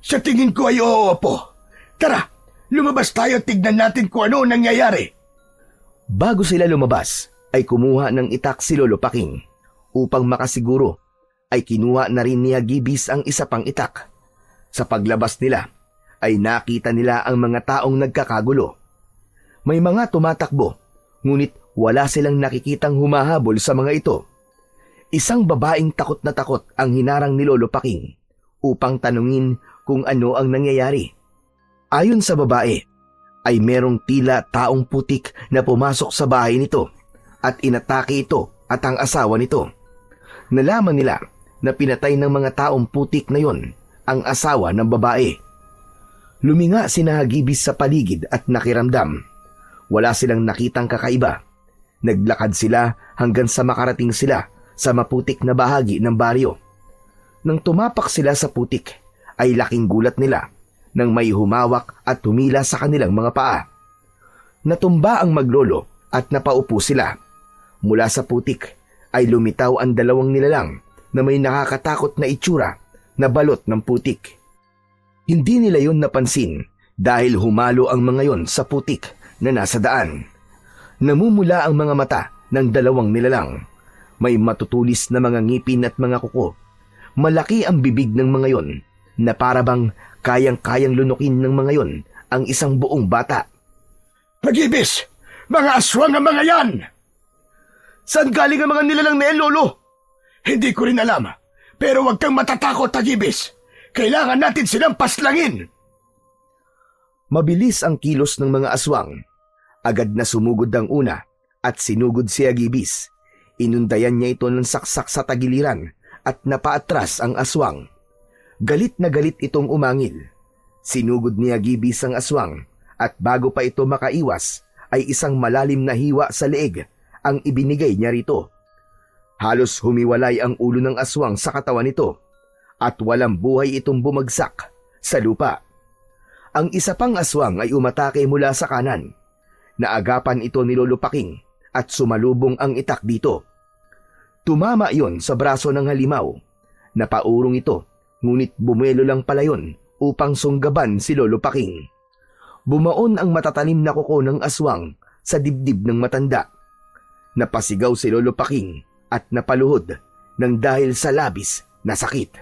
Sa tingin ko ay oo po. Tara, lumabas tayo at tignan natin kung ano ang nangyayari. Bago sila lumabas, ay kumuha ng itak si Lolo Paking. Upang makasiguro, ay kinuha na rin ni Hagibis ang isa pang itak. Sa paglabas nila, ay nakita nila ang mga taong nagkakagulo. May mga tumatakbo, ngunit wala silang nakikitang humahabol sa mga ito. Isang babaeng takot na takot ang hinarang ni Lolo Paking upang tanungin kung ano ang nangyayari. Ayon sa babae, ay merong tila taong putik na pumasok sa bahay nito at inatake ito at ang asawa nito. Nalaman nila na pinatay ng mga taong putik na yon ang asawa ng babae. Luminga si Hagibis sa paligid at nakiramdam. Wala silang nakitang kakaiba. Naglakad sila hanggang sa makarating sila sa maputik na bahagi ng baryo. Nang tumapak sila sa putik, ay laking gulat nila nang may humawak at humila sa kanilang mga paa. Natumba ang maglolo at napaupo sila. Mula sa putik ay lumitaw ang dalawang nilalang na may nakakatakot na itsura na balot ng putik. Hindi nila yon napansin dahil humalo ang mga yon sa putik na nasa daan. Namumula ang mga mata ng dalawang nilalang. May matutulis na mga ngipin at mga kuko. Malaki ang bibig ng mga yon na parabang kayang-kayang lunukin ng mga yon ang isang buong bata. Hagibis! Mga aswang ang mga yan! Saan galing ang mga nilalang na yan, Lolo? Hindi ko rin alam. Pero huwag kang matatakot, Hagibis. Kailangan natin silang paslangin. Mabilis ang kilos ng mga aswang. Agad na sumugod ang una at sinugod si Hagibis. Inundayan niya ito ng saksak sa tagiliran at napaatras ang aswang. Galit na galit itong umangil. Sinugod ni Hagibis ang aswang at bago pa ito makaiwas ay isang malalim na hiwa sa leeg ang ibinigay niya rito. Halos humiwalay ang ulo ng aswang sa katawan nito at walang buhay itong bumagsak sa lupa. Ang isa pang aswang ay umatake mula sa kanan. Naagapan ito ni Lolo Paking at sumalubong ang itak dito. Tumama yon sa braso ng halimaw. Napaurong ito, ngunit bumuelo lang pala yon upang sunggaban si Lolo Paking. Bumaon ang matatalim na kuko ng aswang sa dibdib ng matanda. Napasigaw si Lolo Paking at napaluhod ng dahil sa labis na sakit.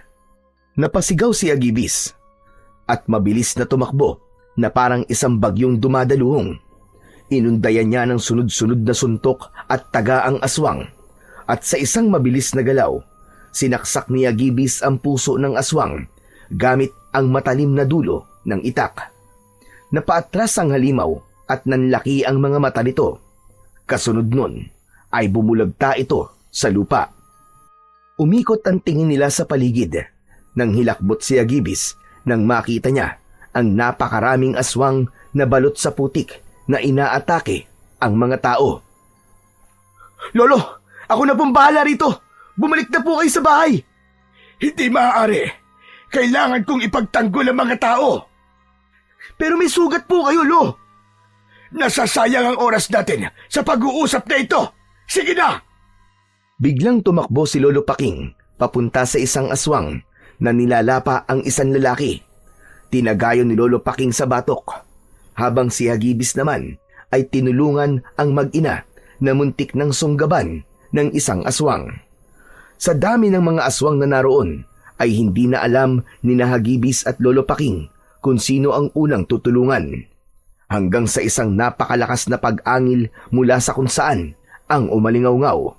Napasigaw si Hagibis at mabilis na tumakbo na parang isang bagyong dumadaluhong. Inundayan niya ng sunod-sunod na suntok at taga ang aswang at sa isang mabilis na galaw, sinaksak ni Hagibis ang puso ng aswang gamit ang matalim na dulo ng itak. Napaatras ang halimaw at nanlaki ang mga mata nito. Kasunod nun ay bumulagta ito sa lupa. Umikot ang tingin nila sa paligid nang hilakbot si Hagibis nang makita niya ang napakaraming aswang na balot sa putik na inaatake ang mga tao. Lolo, ako na pong bahala rito. Bumalik na po kayo sa bahay. Hindi maaari. Kailangan kong ipagtanggol ang mga tao. Pero may sugat po kayo, Lo. Nasasayang ang oras natin sa pag-uusap na ito. Sige na! Biglang tumakbo si Lolo Paking papunta sa isang aswang na nilalapa ang isang lalaki. Tinagayon ni Lolo Paking sa batok, habang si Hagibis naman ay tinulungan ang mag-ina na muntik ng sunggaban ng isang aswang. Sa dami ng mga aswang na naroon ay hindi na alam ni Hagibis at Lolo Paking kung sino ang unang tutulungan. Hanggang sa isang napakalakas na pag-angil mula sa kung saan ang umalingaw-ngaw.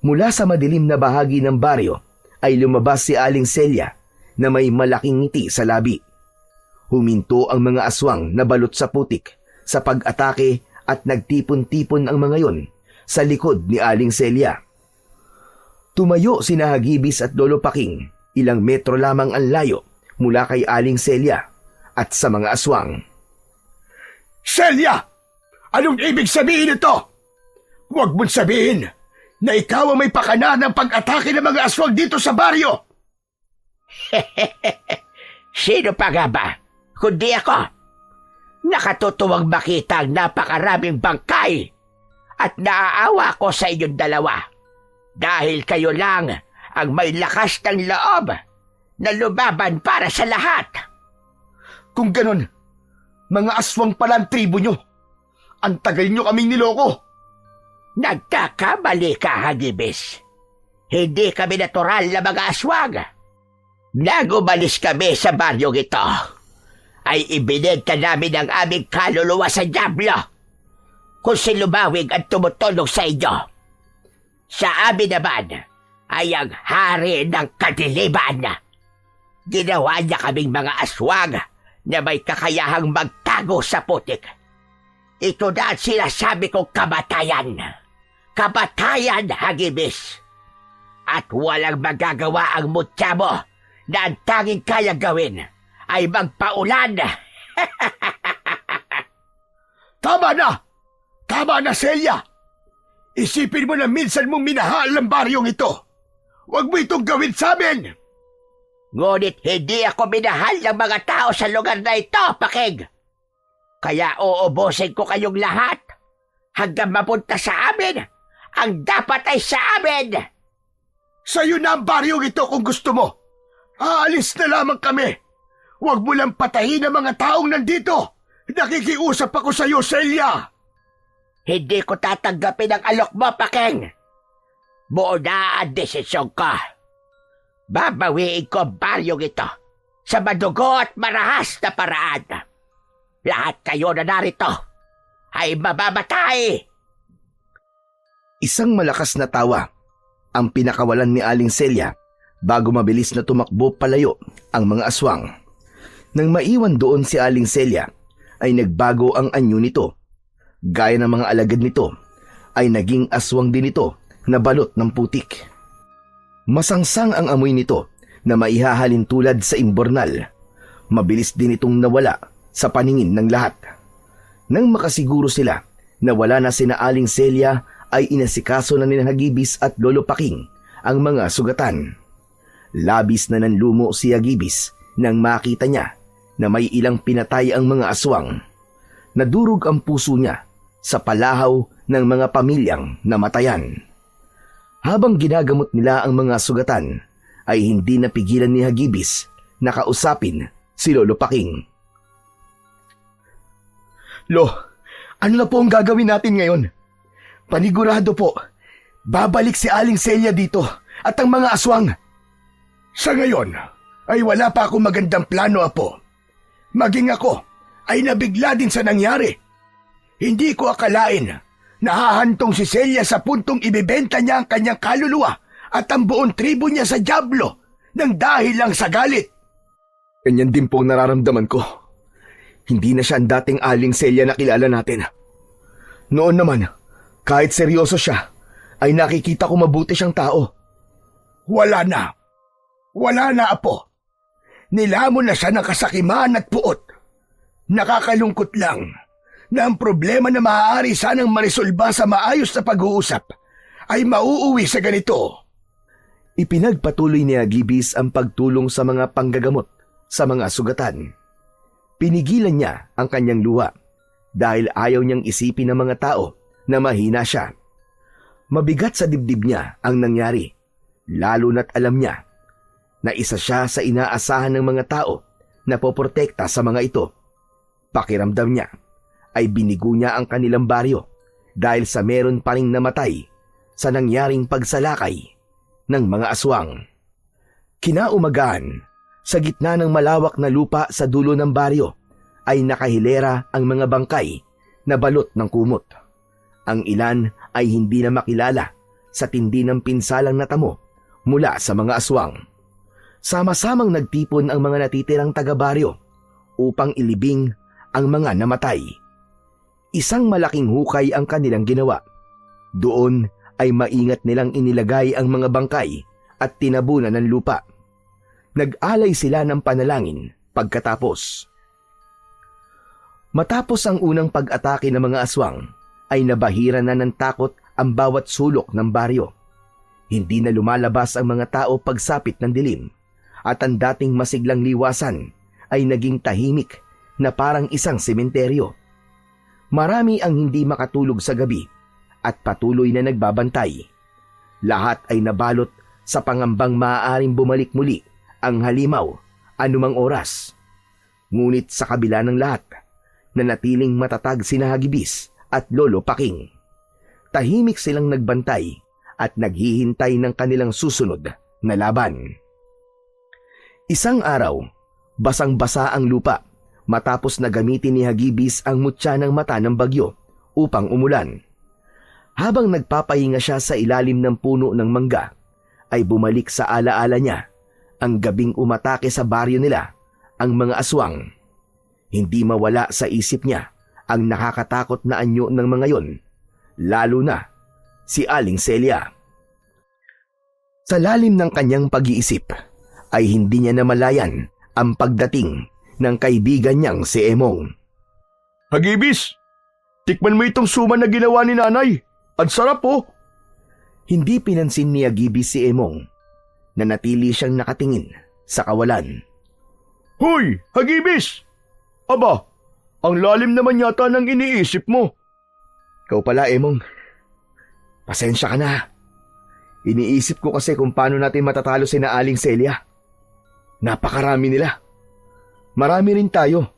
Mula sa madilim na bahagi ng baryo ay lumabas si Aling Celia na may malaking ngiti sa labi. Huminto ang mga aswang na balot sa putik sa pag-atake at nagtipon-tipon ang mga yon sa likod ni Aling Celia. Tumayo si Hagibis at Lolo Paking, ilang metro lamang ang layo mula kay Aling Celia at sa mga aswang. Celia! Anong ibig sabihin ito? Huwag mong sabihin na ikaw ang may pakana ng pag-atake ng mga aswang dito sa baryo! Sino pa nga ba? Kundi ako. Nakatutuwang makita ang napakaraming bangkay At naaawa ko sa inyong dalawa dahil kayo lang ang may lakas ng loob na lumaban para sa lahat. Kung ganon, mga aswang pala ang tribo nyo. Ang tagal nyo kaming niloko. Nagkakamali ka, Hagibis. Hindi kami natural na mga aswang. Nang umalis kami sa baryong ito, ay ibinenta namin ang aming kaluluwa sa dyablo kung si Lumawig ang tumutulong sa inyo. Sa amin naman ay ang hari ng kadiliman. Ginawa niya kaming mga aswang na may kakayahang magtago sa putik. Ito na ang sinasabi kong kamatayan. Kamatayan, Hagibis. At walang magagawa ang mutya mo na ang tanging kaya gawin ay magpaulan. Tama na! Tama na, Celia! Isipin mo na minsan mong minahal ang baryong ito. Huwag mo itong gawin sa amin! Ngunit hindi ako minahal ng mga tao sa lugar na ito, Pakig. Kaya uubusin ko kayong lahat hanggang mapunta sa amin. Ang dapat ay sa amin. Sa'yo na ang baryong ito kung gusto mo. Aalis na lamang kami. Huwag mo lang patayin ang mga taong nandito. Nakikiusap ako sa'yo, Celia. Hindi ko tatanggapin ang alok mo, Pakeng. Buo na ang desisyon ko. Babawiin ko ang baryong ito sa madugo at marahas na paraan. Lahat kayo na narito ay mamamatay. Isang malakas na tawa ang pinakawalan ni Aling Celia bago mabilis na tumakbo palayo ang mga aswang. Nang maiwan doon si Aling Celia, ay nagbago ang anyo nito. Gaya ng mga alagad nito, ay naging aswang din ito na balot ng putik. Masangsang ang amoy nito na maihahalin tulad sa imbornal. Mabilis din itong nawala sa paningin ng lahat. Nang makasiguro sila na wala na sina Aling Celia, ay inasikaso na ni Hagibis at Lolo Paking ang mga sugatan. Labis na nanlumo si Hagibis nang makita niya na may ilang pinatay ang mga aswang. Nadurog ang puso niya sa palahaw ng mga pamilyang namatayan. Habang ginagamot nila ang mga sugatan, ay hindi napigilan ni Hagibis na kausapin si Lolo Paking. Lo, ano na po ang gagawin natin ngayon? Panigurado po, babalik si Aling Celia dito at ang mga aswang. Sa ngayon, ay wala pa akong magandang plano, Apo. Maging ako ay nabigla din sa nangyari. Hindi ko akalain na hahantong si Celia sa puntong ibibenta niya ang kanyang kaluluwa at ang buong tribo niya sa dyablo nang dahil lang sa galit. Ganyan din po ang nararamdaman ko. Hindi na siya ang dating Aling Celia na kilala natin. Noon naman, kahit seryoso siya, ay nakikita ko mabuti siyang tao. Wala na. Wala na, Apo. Nilamon na siya ng kasakiman at puot. Nakakalungkot lang na ang problema na maaari sanang marisolba sa maayos na pag-uusap ay mauuwi sa ganito. Ipinagpatuloy ni Hagibis ang pagtulong sa mga panggagamot sa mga sugatan. Pinigilan niya ang kanyang luha dahil ayaw niyang isipin ng mga tao na mahina siya. Mabigat sa dibdib niya ang nangyari, lalo na't alam niya na isa siya sa inaasahan ng mga tao na poprotekta sa mga ito. Pakiramdam niya ay binigo niya ang kanilang baryo dahil sa meron pa ring namatay sa nangyaring pagsalakay ng mga aswang. Kinaumagahan, sa gitna ng malawak na lupa sa dulo ng baryo, ay nakahilera ang mga bangkay na balot ng kumot. Ang ilan ay hindi na makilala sa tindi ng pinsalang natamo mula sa mga aswang. Sama-samang nagtipon ang mga natitirang taga-baryo upang ilibing ang mga namatay. Isang malaking hukay ang kanilang ginawa. Doon ay maingat nilang inilagay ang mga bangkay at tinabunan ng lupa. Nag-alay sila ng panalangin pagkatapos. Matapos ang unang pag-atake ng mga aswang, ay nabahira na ng takot ang bawat sulok ng baryo. Hindi na lumalabas ang mga tao pagsapit ng dilim, at ang dating masiglang liwasan ay naging tahimik na parang isang sementeryo. Marami ang hindi makatulog sa gabi at patuloy na nagbabantay. Lahat ay nabalot sa pangambang maaaring bumalik muli ang halimaw anumang oras. Ngunit sa kabila ng lahat, nanatiling matatag sina Hagibis at Lolo Paking. Tahimik silang nagbantay at naghihintay ng kanilang susunod na laban. Isang araw, basang-basa ang lupa matapos na gamitin ni Hagibis ang mutya ng mata ng bagyo upang umulan. Habang nagpapahinga siya sa ilalim ng puno ng mangga, ay bumalik sa alaala niya ang gabing umatake sa baryo nila ang mga aswang. Hindi mawala sa isip niya ang nakakatakot na anyo ng mga yon, lalo na si Aling Celia. Sa lalim ng kanyang pag-iisip ay hindi niya namalayan ang pagdating ng kaibigan niyang si Emong. Hagibis, tikman mo itong suman na ginawa ni nanay. Ang sarap oh! Hindi pinansin ni Hagibis si Emong. Nanatili siyang nakatingin sa kawalan. Hoy, Hagibis! Aba, ang lalim naman yata ng iniisip mo. Ikaw pala, Emong. Pasensya ka na. Iniisip ko kasi kung paano natin matatalo si na Aling Celia. Napakarami nila. Marami rin tayo.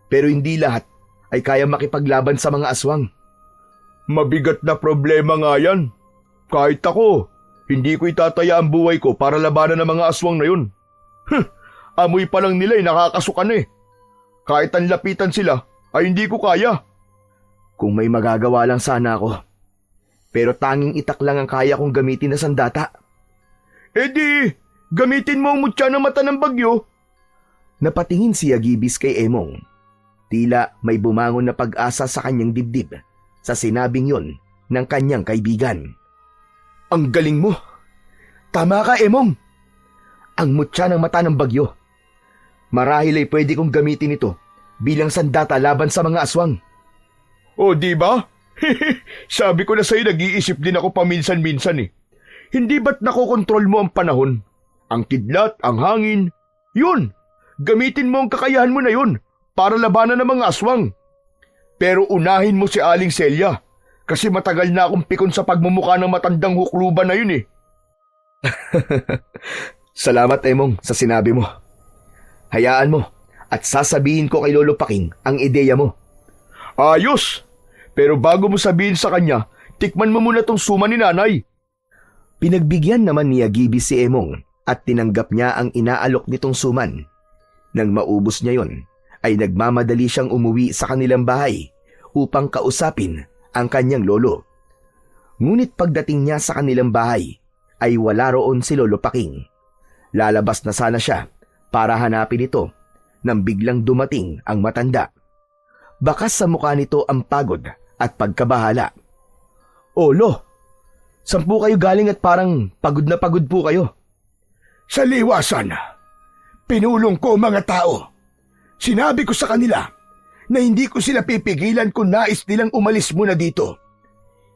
Pero hindi lahat ay kaya makipaglaban sa mga aswang. Mabigat na problema nga yan. Kahit ako, hindi ko itataya ang buhay ko para labanan ng mga aswang na yun. Amoy pa lang nila ay nakakasukan eh. Kahit ang lapitan sila ay hindi ko kaya. Kung may magagawa lang sana ako. Pero tanging itak lang ang kaya kong gamitin na sandata. Eh di, gamitin mo ang mutya ng mata ng bagyo. Napatingin si Hagibis kay Emong. Tila may bumangon na pag-asa sa kanyang dibdib sa sinabing yon ng kanyang kaibigan. Ang galing mo! Tama ka, Emong! Ang mutya ng mata ng bagyo. Marahil ay pwede kong gamitin ito bilang sandata laban sa mga aswang. O di ba? Sabi ko na sa'yo, nag-iisip din ako paminsan-minsan eh. Hindi ba't nakokontrol mo ang panahon? Ang kidlat, ang hangin? Yun! Gamitin mo ang kakayahan mo na yun para labanan ng mga aswang. Pero unahin mo si Aling Celia kasi matagal na akong pikon sa pagmumukha ng matandang hukluban na yun eh. Salamat, Emong, sa sinabi mo. Hayaan mo at sasabihin ko kay Lolo Paking ang ideya mo. Ayos! Pero bago mo sabihin sa kanya, tikman mo muna tong suma ni nanay. Pinagbigyan naman ni Hagibis si Emong at tinanggap niya ang inaalok nitong suman. Nang maubos niya yon, ay nagmamadali siyang umuwi sa kanilang bahay upang kausapin ang kanyang lolo. Ngunit pagdating niya sa kanilang bahay, ay wala roon si Lolo Paking. Lalabas na sana siya para hanapin ito nang biglang dumating ang matanda. Bakas sa mukha nito ang pagod at pagkabahala. "O, Lo, saan po kayo galing at parang pagod na pagod po kayo?" Sa liwasan, pinulong ko mga tao. Sinabi ko sa kanila na hindi ko sila pipigilan kung nais nilang umalis muna dito.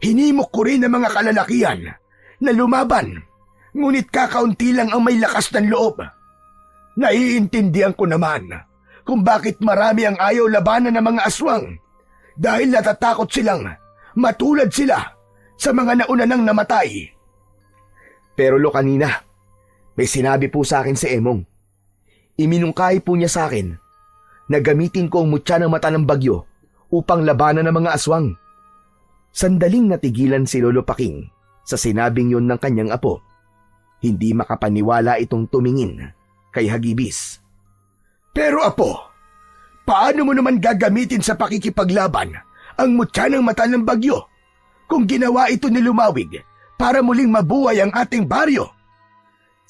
Hinimok ko rin ang mga kalalakihan na lumaban, ngunit kakaunti lang ang may lakas ng loob. Naiintindihan ko naman kung bakit marami ang ayaw labanan ng mga aswang dahil natatakot silang matulad sila sa mga nauna nang namatay. Pero Lo, kanina, may sinabi po sa akin si Emong. Iminungkahi po niya sa akin na gamitin ko ang mutya ng mata ng bagyo upang labanan ng mga aswang. Sandaling natigilan si Lolo Paking sa sinabing yon ng kanyang apo. Hindi makapaniwala itong tumingin kay Hagibis. Pero apo, paano mo naman gagamitin sa pakikipaglaban ang mutya ng mata ng bagyo kung ginawa ito ni Lumawig para muling mabuhay ang ating baryo?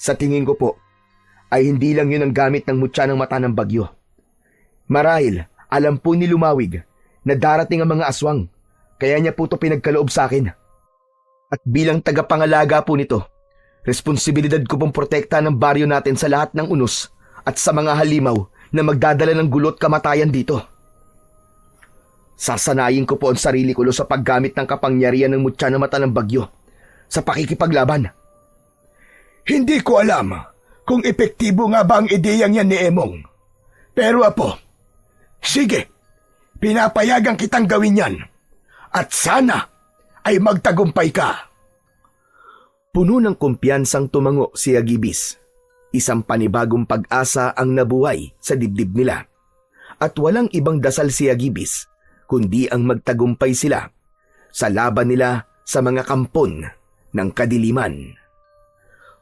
Sa tingin ko po, ay hindi lang yun ang gamit ng mutya ng mata ng bagyo. Marahil, alam po ni Lumawig na darating ang mga aswang, kaya niya po ito pinagkaloob sa akin. At bilang tagapangalaga po nito, responsibilidad ko pong protekta ng baryo natin sa lahat ng unos at sa mga halimaw na magdadala ng gulo at kamatayan dito. Sasanayin ko po ang sarili ko sa paggamit ng kapangyarihan ng mutya ng mata ng bagyo sa pakikipaglaban. Hindi ko alam kung epektibo nga ba ang ideyang yan ni Emong. Pero apo, sige, pinapayagan kitang gawin yan. At sana ay magtagumpay ka. Puno ng kumpiyansang tumango si Agibis. Isang panibagong pag-asa ang nabuhay sa dibdib nila. At walang ibang dasal si Agibis, kundi ang magtagumpay sila sa laban nila sa mga kampon ng kadiliman.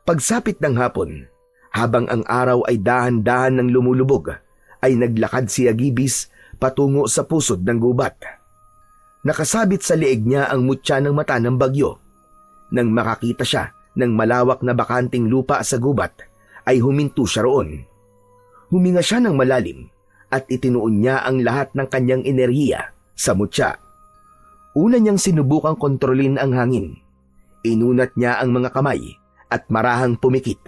Pagsapit ng hapon, habang ang araw ay dahan-dahan ng lumulubog, ay naglakad si Agibis patungo sa pusod ng gubat. Nakasabit sa leeg niya ang mutya ng mata ng bagyo. Nang makakita siya ng malawak na bakanting lupa sa gubat, ay huminto siya roon. Huminga siya ng malalim at itinuon niya ang lahat ng kanyang enerhiya sa mutya. Una niyang sinubukang kontrolin ang hangin. Inunat niya ang mga kamay at marahang pumikit.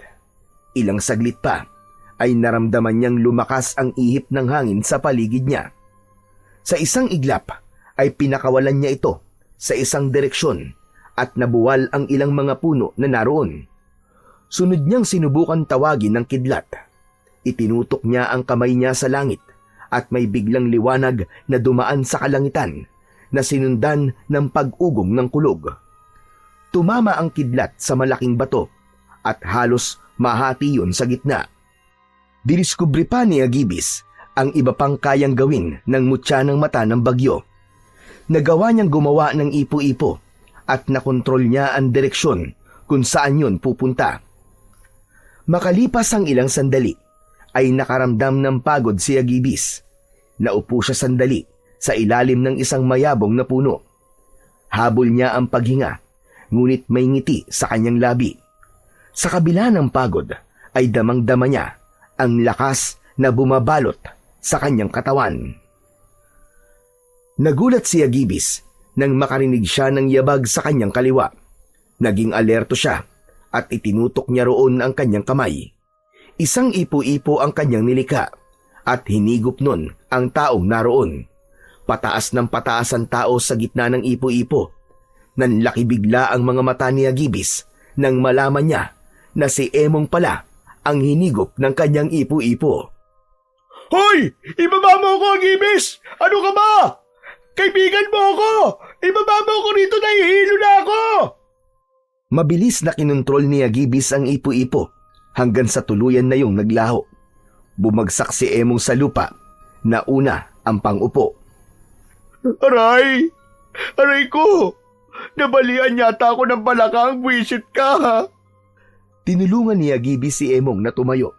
Ilang saglit pa ay naramdaman niyang lumakas ang ihip ng hangin sa paligid niya. Sa isang iglap ay pinakawalan niya ito sa isang direksyon at nabuwal ang ilang mga puno na naroon. Sunod niyang sinubukan tawagin ng kidlat. Itinutok niya ang kamay niya sa langit at may biglang liwanag na dumaan sa kalangitan na sinundan ng pag-ugong ng kulog. Tumama ang kidlat sa malaking bato at halos mahati yun sa gitna. Diniskubre pa ni Agibis ang iba pang kayang gawin ng mutya ng mata ng bagyo. Nagawa niyang gumawa ng ipo-ipo at nakontrol niya ang direksyon kung saan yun pupunta. Makalipas ang ilang sandali, ay nakaramdam ng pagod si Agibis. Naupo siya sandali sa ilalim ng isang mayabong na puno. Habol niya ang paghinga, ngunit may ngiti sa kanyang labi. Sa kabila ng pagod, ay damang-dama niya ang lakas na bumabalot sa kanyang katawan. Nagulat si Agibis nang makarinig siya ng yabag sa kanyang kaliwa. Naging alerto siya at itinutok niya roon ang kanyang kamay. Isang ipo-ipo ang kanyang nilika at hinigop nun ang taong naroon. Pataas ng pataas ang tao sa gitna ng ipo-ipo. Nanlaki bigla ang mga mata ni Agibis nang malaman niya na si Emong pala ang hinigop ng kanyang ipo-ipo. Hoy! Ibaba mo ako, Agibis! Ano ka ba? Kaibigan mo ako! Ibaba mo ako rito, nahihilo na ako! Mabilis na kinontrol ni Agibis ang ipo-ipo hanggang sa tuluyan na yung naglaho. Bumagsak si Emong sa lupa na una ang pang-upo. Aray! Aray ko! Nabalian yata ako ng balakang, buwisit ka ha! Tinulungan ni Agibis si Emong na tumayo.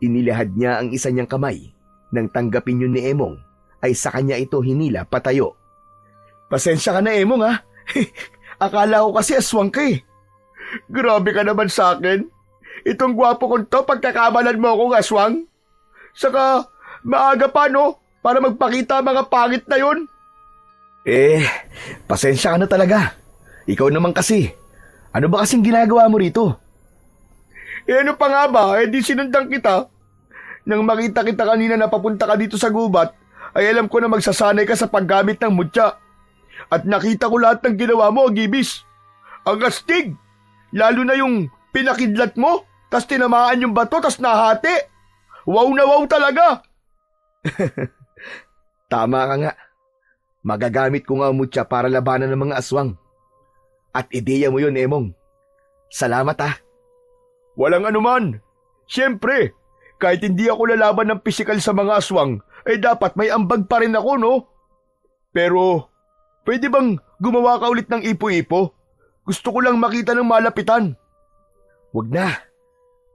Inilahad niya ang isa niyang kamay. Nang tanggapin yun ni Emong, ay sa kanya ito hinila patayo. Pasensya ka na, Emong ha! Akala ko kasi aswang ka eh. Grabe ka naman sa akin. Itong gwapo kong to, pagkakamalan mo akong aswang. Saka, maaga pa no, para magpakita mga pangit na yon. Pasensya ka na talaga. Ikaw naman kasi. Ano ba kasing ginagawa mo rito? Ano pa nga ba, di sinundan kita. Nang makita kita kanina na papunta ka dito sa gubat, ay alam ko na magsasanay ka sa paggamit ng mutya. At nakita ko lahat ng ginawa mo, Agibis. Ang astig! Lalo na yung pinakidlat mo, tas tinamaan yung bato, tas nahati. Wow na wow talaga! Tama ka nga. Magagamit ko nga ang mutya para labanan ng mga aswang. At ideya mo yun, Emong. Salamat ah. Walang anuman. Siyempre, kahit hindi ako lalaban ng pisikal sa mga aswang, ay dapat may ambag pa rin ako, no? Pero, pwede bang gumawa ka ulit ng ipo-ipo? Gusto ko lang makita ng malapitan. Wag na.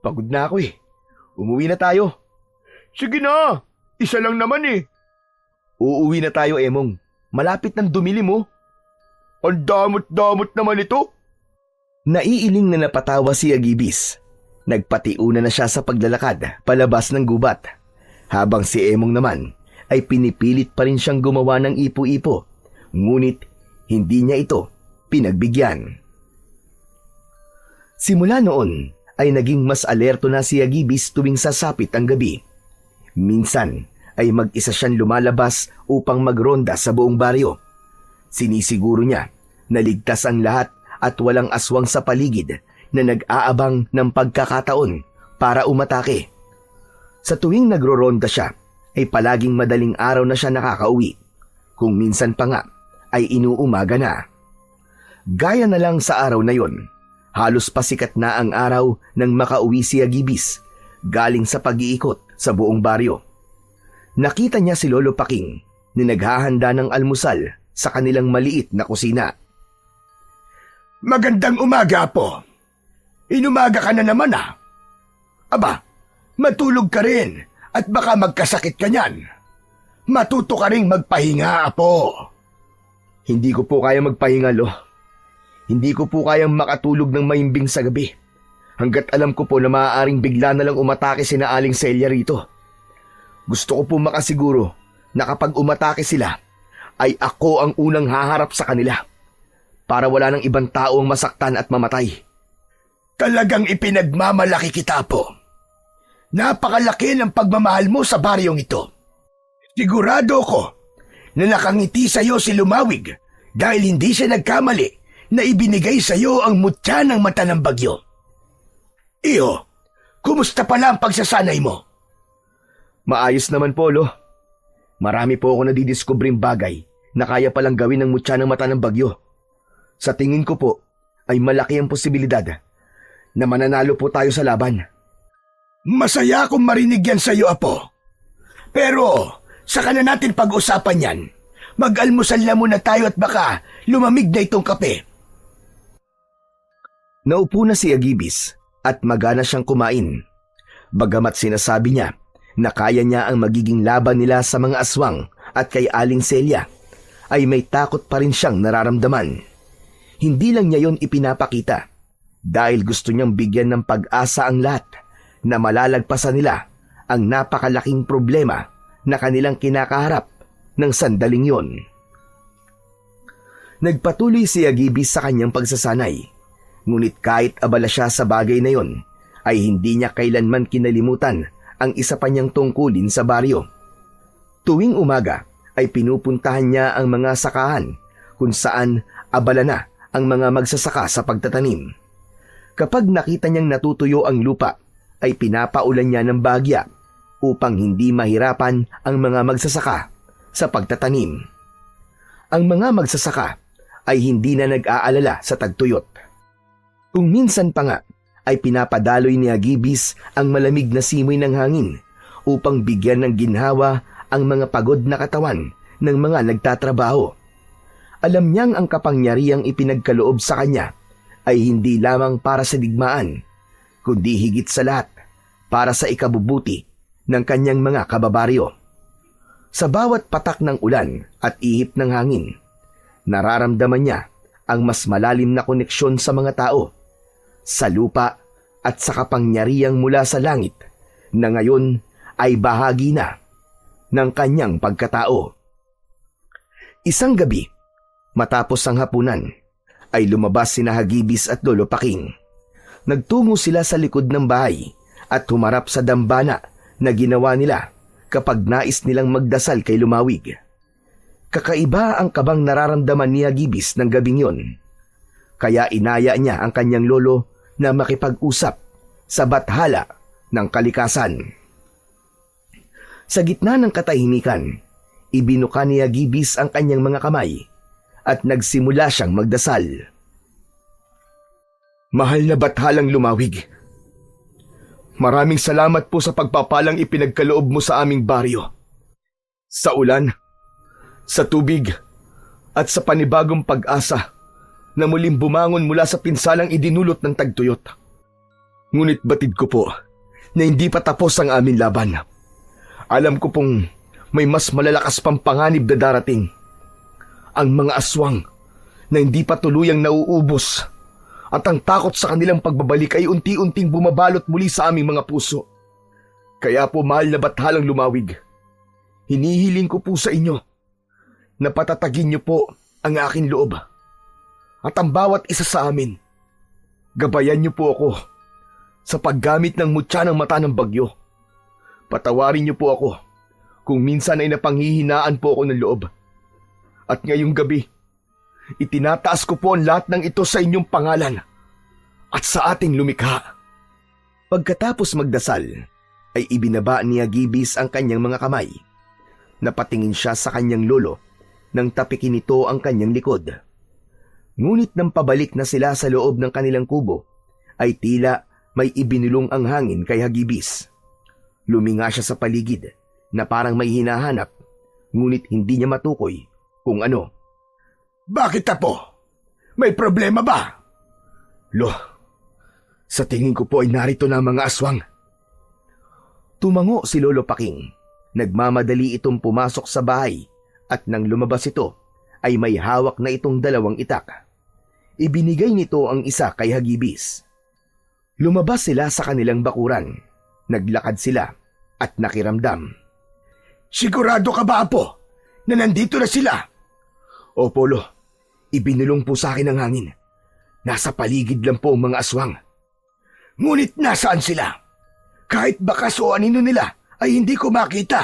Pagod na ako eh. Umuwi na tayo. Sige na. Isa lang naman eh. Uuwi na tayo, Emong. Malapit ng dumilim mo. Ang damot-damot naman ito. Naiiling na napatawa si Agibis. Nagpatiuna na siya sa paglalakad palabas ng gubat. Habang si Emong naman ay pinipilit pa rin siyang gumawa ng ipo-ipo. Ngunit hindi niya ito pinagbigyan. Simula noon ay naging mas alerto na si Agibis tuwing sasapit ang gabi. Minsan ay mag-isa siyang lumalabas upang magronda sa buong baryo. Sinisiguro niya na ligtas ang lahat at walang aswang sa paligid na nag-aabang ng pagkakataon para umatake. Sa tuwing nagro-ronda siya ay palaging madaling araw na siya nakakauwi. Kung minsan pa nga ay inuumaga na. Gaya na lang sa araw na yon, halos pasikat na ang araw nang makauwi si Agibis galing sa pag-iikot sa buong baryo. Nakita niya si Lolo Paking na naghahanda ng almusal sa kanilang maliit na kusina. Magandang umaga po. Inumaga ka na naman ah. Aba, matulog ka rin at baka magkasakit ka niyan. Matuto ka ring magpahinga, Apo. Hindi ko po kaya magpahinga, Lo. Hindi ko po kayang makatulog ng maimbing sa gabi. Hanggat alam ko po na maaaring bigla na lang umatake sina Aling Celia rito. Gusto ko po makasiguro na kapag umatake sila, ay ako ang unang haharap sa kanila para wala ng ibang tao ang masaktan at mamatay. Talagang ipinagmamalaki kita, Apo. Napakalaki ng pagmamahal mo sa baryong ito. Sigurado ko na nakangiti sa iyo si Lumawig dahil hindi siya nagkamali na ibinigay sa iyo ang mutya ng mata ng bagyo. Iyo, kumusta pala ang pagsasanay mo? Maayos naman po, Lo. Marami po ako nadidiskubreng bagay na kaya palang gawin ng mutya ng mata ng bagyo. Sa tingin ko po ay malaki ang posibilidad na mananalo po tayo sa laban. Masaya akong marinig yan sa iyo, Apo. Pero, saka na natin pag-usapan yan. Mag-almusal na muna tayo at baka lumamig na itong kape. Naupo na si Agibis at magana siyang kumain. Bagamat sinasabi niya na kaya niya ang magiging laban nila sa mga aswang at kay Aling Celia, ay may takot pa rin siyang nararamdaman. Hindi lang niya yon ipinapakita dahil gusto niyang bigyan ng pag-asa ang lahat na malalagpasan nila ang napakalaking problema na kanilang kinakaharap ng sandaling yon. Nagpatuloy si Agibis sa kanyang pagsasanay, ngunit kahit abala siya sa bagay na yon, ay hindi niya kailanman kinalimutan ang isa pa niyang tungkulin sa baryo. Tuwing umaga ay pinupuntahan niya ang mga sakahan kung saan abala na ang mga magsasaka sa pagtatanim. Kapag nakita niyang natutuyo ang lupa, ay pinapaulan niya ng bagya upang hindi mahirapan ang mga magsasaka sa pagtatanim. Ang mga magsasaka ay hindi na nag-aalala sa tagtuyot. Kung minsan pa nga ay pinapadaloy ni Agibis ang malamig na simoy ng hangin upang bigyan ng ginhawa ang mga pagod na katawan ng mga nagtatrabaho. Alam niyang ang kapangyarihang ipinagkaloob sa kanya ay hindi lamang para sa digmaan, kundi higit sa lahat para sa ikabubuti ng kanyang mga kababaryo. Sa bawat patak ng ulan at ihip ng hangin, nararamdaman niya ang mas malalim na koneksyon sa mga tao, sa lupa at sa kapangyarihang mula sa langit na ngayon ay bahagi na ng kanyang pagkatao. Isang gabi, matapos ang hapunan, ay lumabas sina Agibis at Lolo Paking. Nagtungo sila sa likod ng bahay at humarap sa dambana na ginawa nila kapag nais nilang magdasal kay Lumawig. Kakaiba ang kabang nararamdaman ni Agibis ng gabing yon. Kaya inaya niya ang kanyang lolo na makipag-usap sa bathala ng kalikasan. Sa gitna ng katahimikan, ibinuka ni Agibis ang kanyang mga kamay at nagsimula siyang magdasal. Mahal na bathalang Lumawig, maraming salamat po sa pagpapalang ipinagkaloob mo sa aming baryo. Sa ulan, sa tubig, at sa panibagong pag-asa na muling bumangon mula sa pinsalang idinulot ng tagtuyot. Ngunit batid ko po na hindi pa tapos ang aming laban. Alam ko pong may mas malalakas pang panganib na darating. Ang mga aswang na hindi pa tuluyang nauubos at ang takot sa kanilang pagbabalik ay unti-unting bumabalot muli sa aming mga puso. Kaya po mahal na bathalang Lumawig, hinihiling ko po sa inyo na patatagin niyo po ang aking loob. At ang bawat isa sa amin, gabayan niyo po ako sa paggamit ng mutya ng mata ng bagyo. Patawarin niyo po ako kung minsan ay napanghihinaan po ako ng loob. At ngayong gabi, itinataas ko po ang lahat ng ito sa inyong pangalan at sa ating lumikha. Pagkatapos magdasal, ay ibinaba ni Agibis ang kanyang mga kamay. Napatingin siya sa kanyang lolo nang tapikin nito ang kanyang likod. Ngunit nang pabalik na sila sa loob ng kanilang kubo, ay tila may ibinulong ang hangin kay Hagibis. Luminga siya sa paligid na parang may hinahanap, ngunit hindi niya matukoy kung ano. Bakit, Apo? May problema ba? Lo, sa tingin ko po ay narito na ang mga aswang. Tumango si Lolo Paking. Nagmamadali itong pumasok sa bahay at nang lumabas ito ay may hawak na itong dalawang itak. Ibinigay nito ang isa kay Hagibis. Lumabas sila sa kanilang bakuran. Naglakad sila at nakiramdam. Sigurado ka ba, Apo, na nandito na sila? Opo, Lo. Ibinulong po sa akin ang hangin. Nasa paligid lang po ang mga aswang. Ngunit nasaan sila? Kahit bakas o anino nila ay hindi ko makita.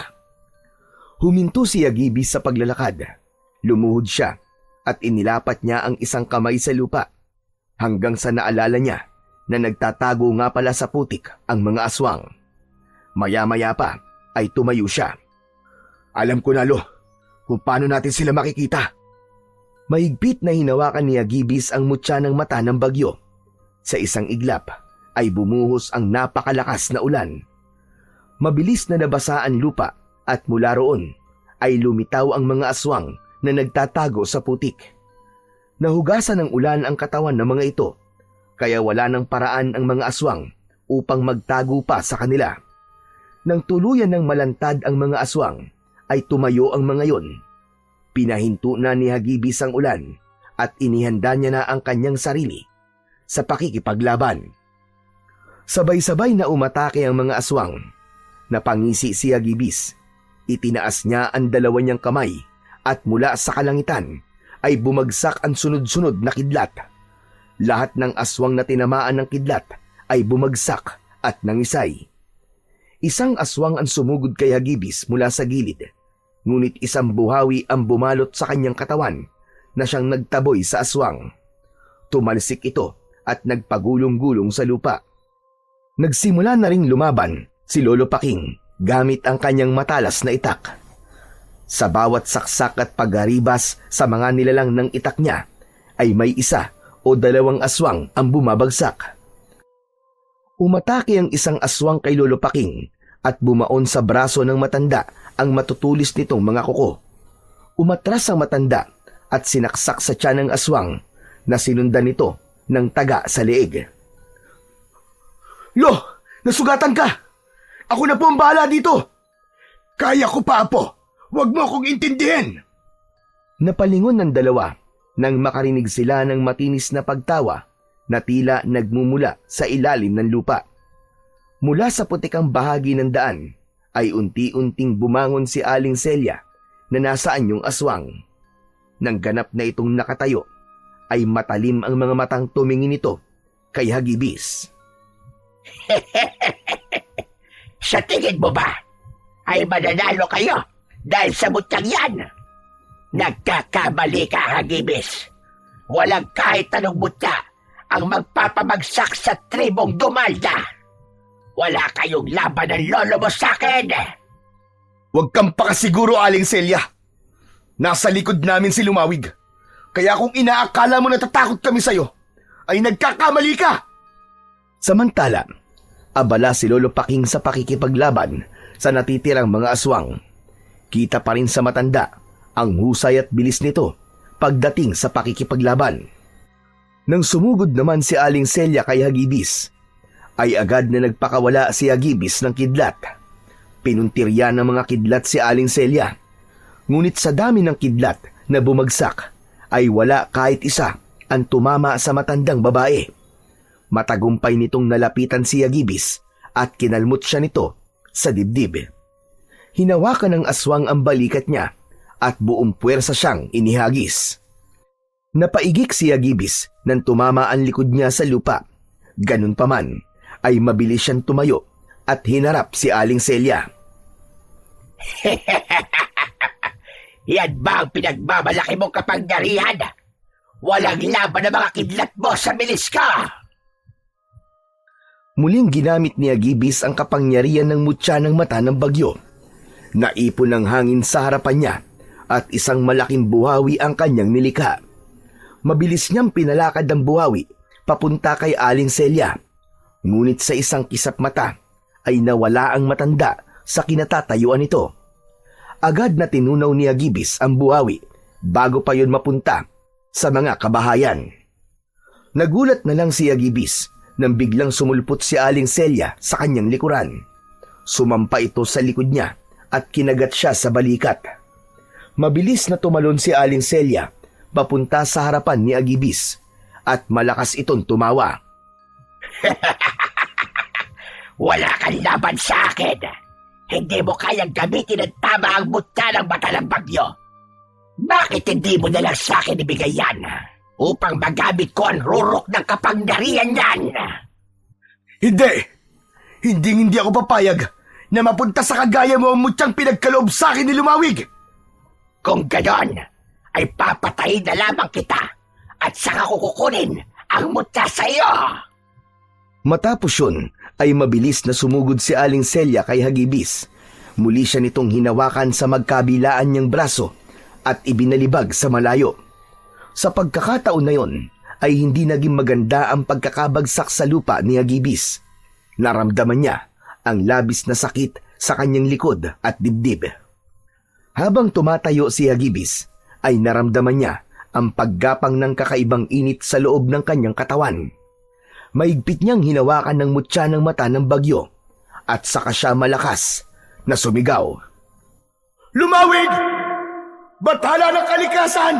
Huminto si Hagibis sa paglalakad. Lumuhod siya at inilapat niya ang isang kamay sa lupa hanggang sa naalala niya na nagtatago nga pala sa putik ang mga aswang. Maya-maya pa ay tumayo siya. Alam ko na, Lo, kung paano natin sila makikita. Mahigpit na hinawakan ni Hagibis ang mutya ng mata ng bagyo. Sa isang iglap ay bumuhos ang napakalakas na ulan. Mabilis na nabasa ang lupa at mula roon ay lumitaw ang mga aswang na nagtatago sa putik. Nahugasan ng ulan ang katawan ng mga ito, kaya wala ng paraan ang mga aswang upang magtago pa sa kanila. Nang tuluyan ng malantad ang mga aswang, ay tumayo ang mga yon. Pinahinto na ni Hagibis ang ulan at inihanda niya na ang kanyang sarili sa pakikipaglaban. Sabay-sabay na umatake ang mga aswang. Napangisi si Hagibis. Itinaas niya ang dalawa niyang kamay at mula sa kalangitan ay bumagsak ang sunod-sunod na kidlat. Lahat ng aswang na tinamaan ng kidlat ay bumagsak at nangisay. Isang aswang ang sumugod kay Hagibis mula sa gilid, ngunit isang buhawi ang bumalot sa kanyang katawan na siyang nagtaboy sa aswang. Tumalsik ito at nagpagulong-gulong sa lupa. Nagsimula na ring lumaban si Lolo Paking gamit ang kanyang matalas na itak. Sa bawat saksak at pagharibas sa mga nilalang ng itak niya ay may isa o dalawang aswang ang bumabagsak. Umatake ang isang aswang kay Lolo Paking at bumaon sa braso ng matanda ang matutulis nitong mga kuko. Umatras ang matanda at sinaksak sa tiyan ng aswang na sinundan nito ng taga sa leeg. Lo, nasugatan ka! Ako na po ang bahala dito! Kaya ko pa, Apo! Huwag mo akong intindihin! Napalingon ng dalawa nang makarinig sila ng matinis na pagtawa na tila nagmumula sa ilalim ng lupa. Mula sa putikang bahagi ng daan ay unti-unting bumangon si Aling Celia na nasaan yung aswang. Nang ganap na itong nakatayo ay matalim ang mga matang tumingin ito kay Hagibis. Sa tingin mo ba ay mananalo kayo dahil sa mutyang yan? Nagkakamali ka, Hagibis. Walang kahit anong mutya ang magpapabagsak sa tribong Dumalda. Wala kayong laban ng lolo mo sa akin. Huwag kang pakasiguro, Aling Celia. Nasa likod namin si Lumawig. Kaya kung inaakala mo natatakot kami sa'yo, ay nagkakamali ka. Samantala, abala si Lolo Paking sa pakikipaglaban sa natitirang mga aswang. Kita pa rin sa matanda ang husay at bilis nito pagdating sa pakikipaglaban. Nang sumugod naman si Aling Celia kay Hagibis, ay agad na nagpakawala si Hagibis ng kidlat. Pinuntirya ng mga kidlat si Aling Celia. Ngunit sa dami ng kidlat na bumagsak, ay wala kahit isa ang tumama sa matandang babae. Matagumpay nitong nalapitan si Hagibis at kinalmot siya nito sa dibdib. Hinawakan ng aswang ang balikat niya at buong puwersa siyang inihagis. Napaigik si Hagibis nang tumama ang likod niya sa lupa. Ganun pa man, ay mabilis siyang tumayo at hinarap si Aling Celia. Yan ba ang pinagmamalaki mong kapangyarihan? Walang laban ng mga kidlat mo sa milis ka! Muling ginamit ni Hagibis ang kapangyarihan ng mutya ng mata ng bagyo. Naipon ng hangin sa harapan niya at isang malaking buhawi ang kanyang nilikha. Mabilis niyang pinalakad ang buhawi papunta kay Aling Celia. Ngunit sa isang kisap mata ay nawala ang matanda sa kinatatayuan nito. Agad na tinunaw ni Agibis ang buhawi bago pa yun mapunta sa mga kabahayan. Nagulat na lang si Agibis nang biglang sumulpot si Aling Celia sa kanyang likuran. Sumampa ito sa likod niya at kinagat siya sa balikat. Mabilis na tumalon si Aling Celia papunta sa harapan ni Agibis at malakas itong tumawa. Wala kang laban sa akin. Hindi mo kayang gamitin ng tama ang mutya ng mata ng bagyo. Bakit hindi mo nalang sa akin ibigay yan upang magamit ko ang rurok ng kapangyarihan yan? Hindi! Hindi ako papayag na mapunta sa kagaya mo ang mutyang pinagkaloob sa akin ni Lumawig! Kung ganon, ay papatayin na lamang kita at saka kukunin ang mutya sa iyo. Matapos yun, ay mabilis na sumugod si Aling Celia kay Agibis. Muli siya nitong hinawakan sa magkabilaan niyang braso at ibinalibag sa malayo. Sa pagkakataon na yon, ay hindi naging maganda ang pagkakabagsak sa lupa ni Agibis. Naramdaman niya ang labis na sakit sa kanyang likod at dibdib. Habang tumatayo si Agibis, ay naramdaman niya ang paggapang ng kakaibang init sa loob ng kanyang katawan. Maigpit niyang hinawakan ng mutya ng mata ng bagyo at saka siya malakas na sumigaw. Lumawig! Bathala ng kalikasan!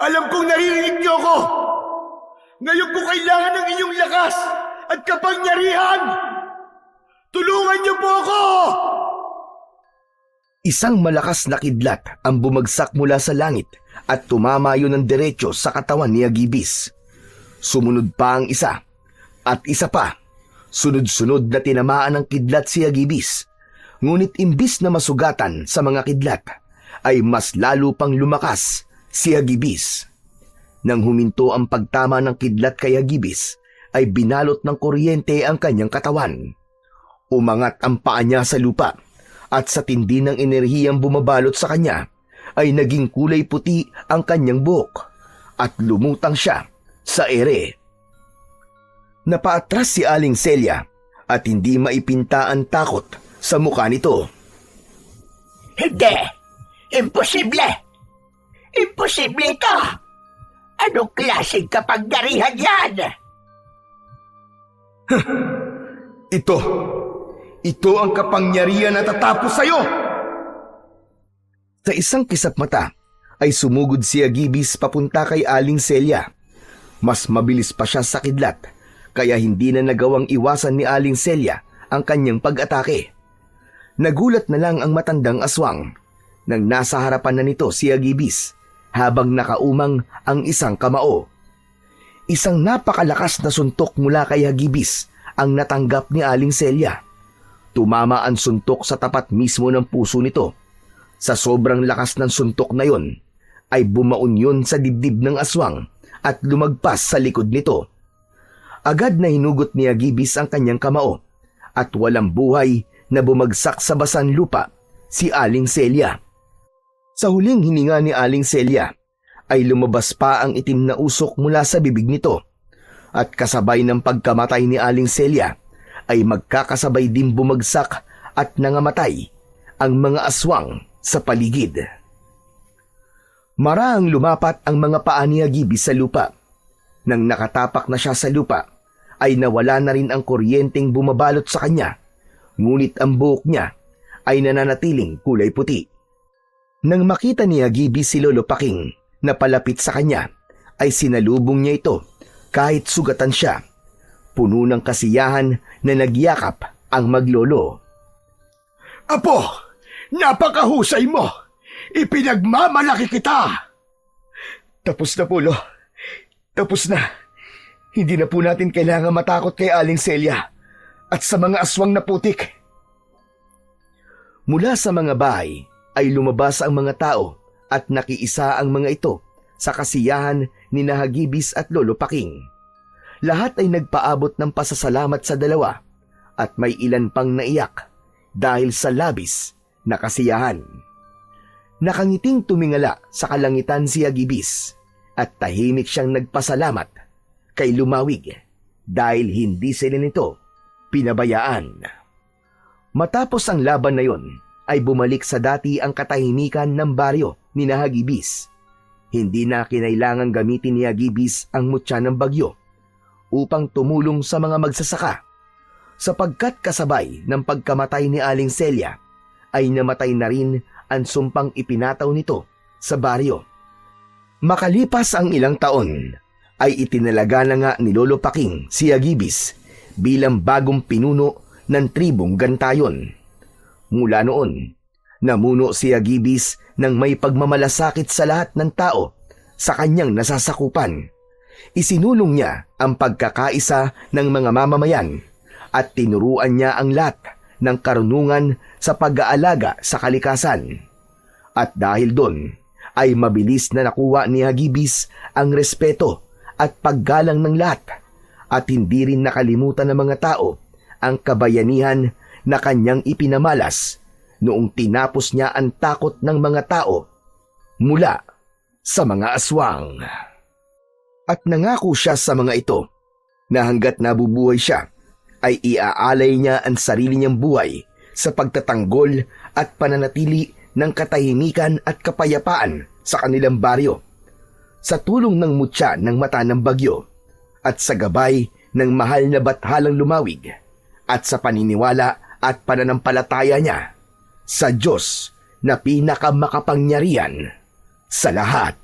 Alam kong naririnig niyo ako! Ngayon ko kailangan ng inyong lakas at kapangyarihan! Tulungan niyo po ako! Isang malakas na kidlat ang bumagsak mula sa langit at tumama yun ng diretso sa katawan ni Agibis. Sumunod pa ang isa at isa pa. Sunod-sunod na tinamaan ng kidlat si Agibis. Ngunit imbis na masugatan sa mga kidlat, ay mas lalo pang lumakas si Agibis. Nang huminto ang pagtama ng kidlat kay Agibis, ay binalot ng kuryente ang kanyang katawan. Umangat ang paa niya sa lupa at sa tindi ng enerhiyang bumabalot sa kanya, ay naging kulay puti ang kanyang buhok at lumutang siya sa ere. Napaatras si Aling Celia at hindi maipinta ang takot sa mukha nito. Hindi! Imposible! Imposible ito! Anong klaseng kapangyarihan yan? Ito ang kapangyarihan na tatapos sa'yo! Sa isang kisap mata, ay sumugod si Agibis papunta kay Aling Celia. Mas mabilis pa siya sa kidlat, kaya hindi na nagawang iwasan ni Aling Celia ang kanyang pag-atake. Nagulat na lang ang matandang aswang nang nasa harapan na nito si Agibis habang nakaumang ang isang kamao. Isang napakalakas na suntok mula kay Agibis ang natanggap ni Aling Celia. Tumama ang suntok sa tapat mismo ng puso nito. Sa sobrang lakas ng suntok na yon, ay bumaon yun sa dibdib ng aswang at lumagpas sa likod nito. Agad na hinugot ni Agibis ang kanyang kamao at walang buhay na bumagsak sa basan lupa si Aling Celia. Sa huling hininga ni Aling Celia ay lumabas pa ang itim na usok mula sa bibig nito at kasabay ng pagkamatay ni Aling Celia ay magkakasabay din bumagsak at nangamatay ang mga aswang sa paligid. Maraang lumapat ang mga paa ni Agibis sa lupa. Nang nakatapak na siya sa lupa, ay nawala na rin ang kuryenteng bumabalot sa kanya, ngunit ang buhok niya ay nananatiling kulay puti. Nang makita ni Agibis si Lolo Paking na palapit sa kanya, ay sinalubong niya ito kahit sugatan siya. Puno ng kasiyahan na nagyakap ang maglolo. Apo, napakahusay mo! Ipinagmamalaki kita! Tapos na po, Lo. Tapos na. Hindi na po natin kailangan matakot kay Aling Celia at sa mga aswang na putik. Mula sa mga bahay ay lumabas ang mga tao at nakiisa ang mga ito sa kasiyahan ni Agibis at Lolo Paking. Lahat ay nagpaabot ng pasasalamat sa dalawa at may ilan pang naiyak dahil sa labis na kasiyahan. Nakangiting tumingala sa kalangitan si Agibis at tahimik siyang nagpasalamat kay Lumawig dahil hindi sila nito pinabayaan. Matapos ang laban na yon, ay bumalik sa dati ang katahimikan ng baryo ni Hagibis. Hindi na kinailangang gamitin ni Hagibis ang mutya ng bagyo upang tumulong sa mga magsasaka, sapagkat kasabay ng pagkamatay ni Aling Celia ay namatay na rin ang sumpang ipinataw nito sa baryo. Makalipas ang ilang taon, ay itinalaga na nga ni Lolo Paking si Hagibis bilang bagong pinuno ng tribong Gantayon. Mula noon, namuno si Hagibis ng may pagmamalasakit sa lahat ng tao sa kanyang nasasakupan. Isinulong niya ang pagkakaisa ng mga mamamayan at tinuruan niya ang lahat ng karunungan sa pag-aalaga sa kalikasan. At dahil doon, ay mabilis na nakuha ni Hagibis ang respeto at paggalang ng lahat, at hindi rin nakalimutan ng mga tao ang kabayanihan na kanyang ipinamalas noong tinapos niya ang takot ng mga tao mula sa mga aswang. At nangako siya sa mga ito na hanggat nabubuhay siya ay iaalay niya ang sarili niyang buhay sa pagtatanggol at pananatili ng katahimikan at kapayapaan sa kanilang baryo, sa tulong ng mutya ng mata ng bagyo at sa gabay ng mahal na bathalang Lumawig, at sa paniniwala at pananampalataya niya sa Diyos na pinakamakapangyarihan sa lahat.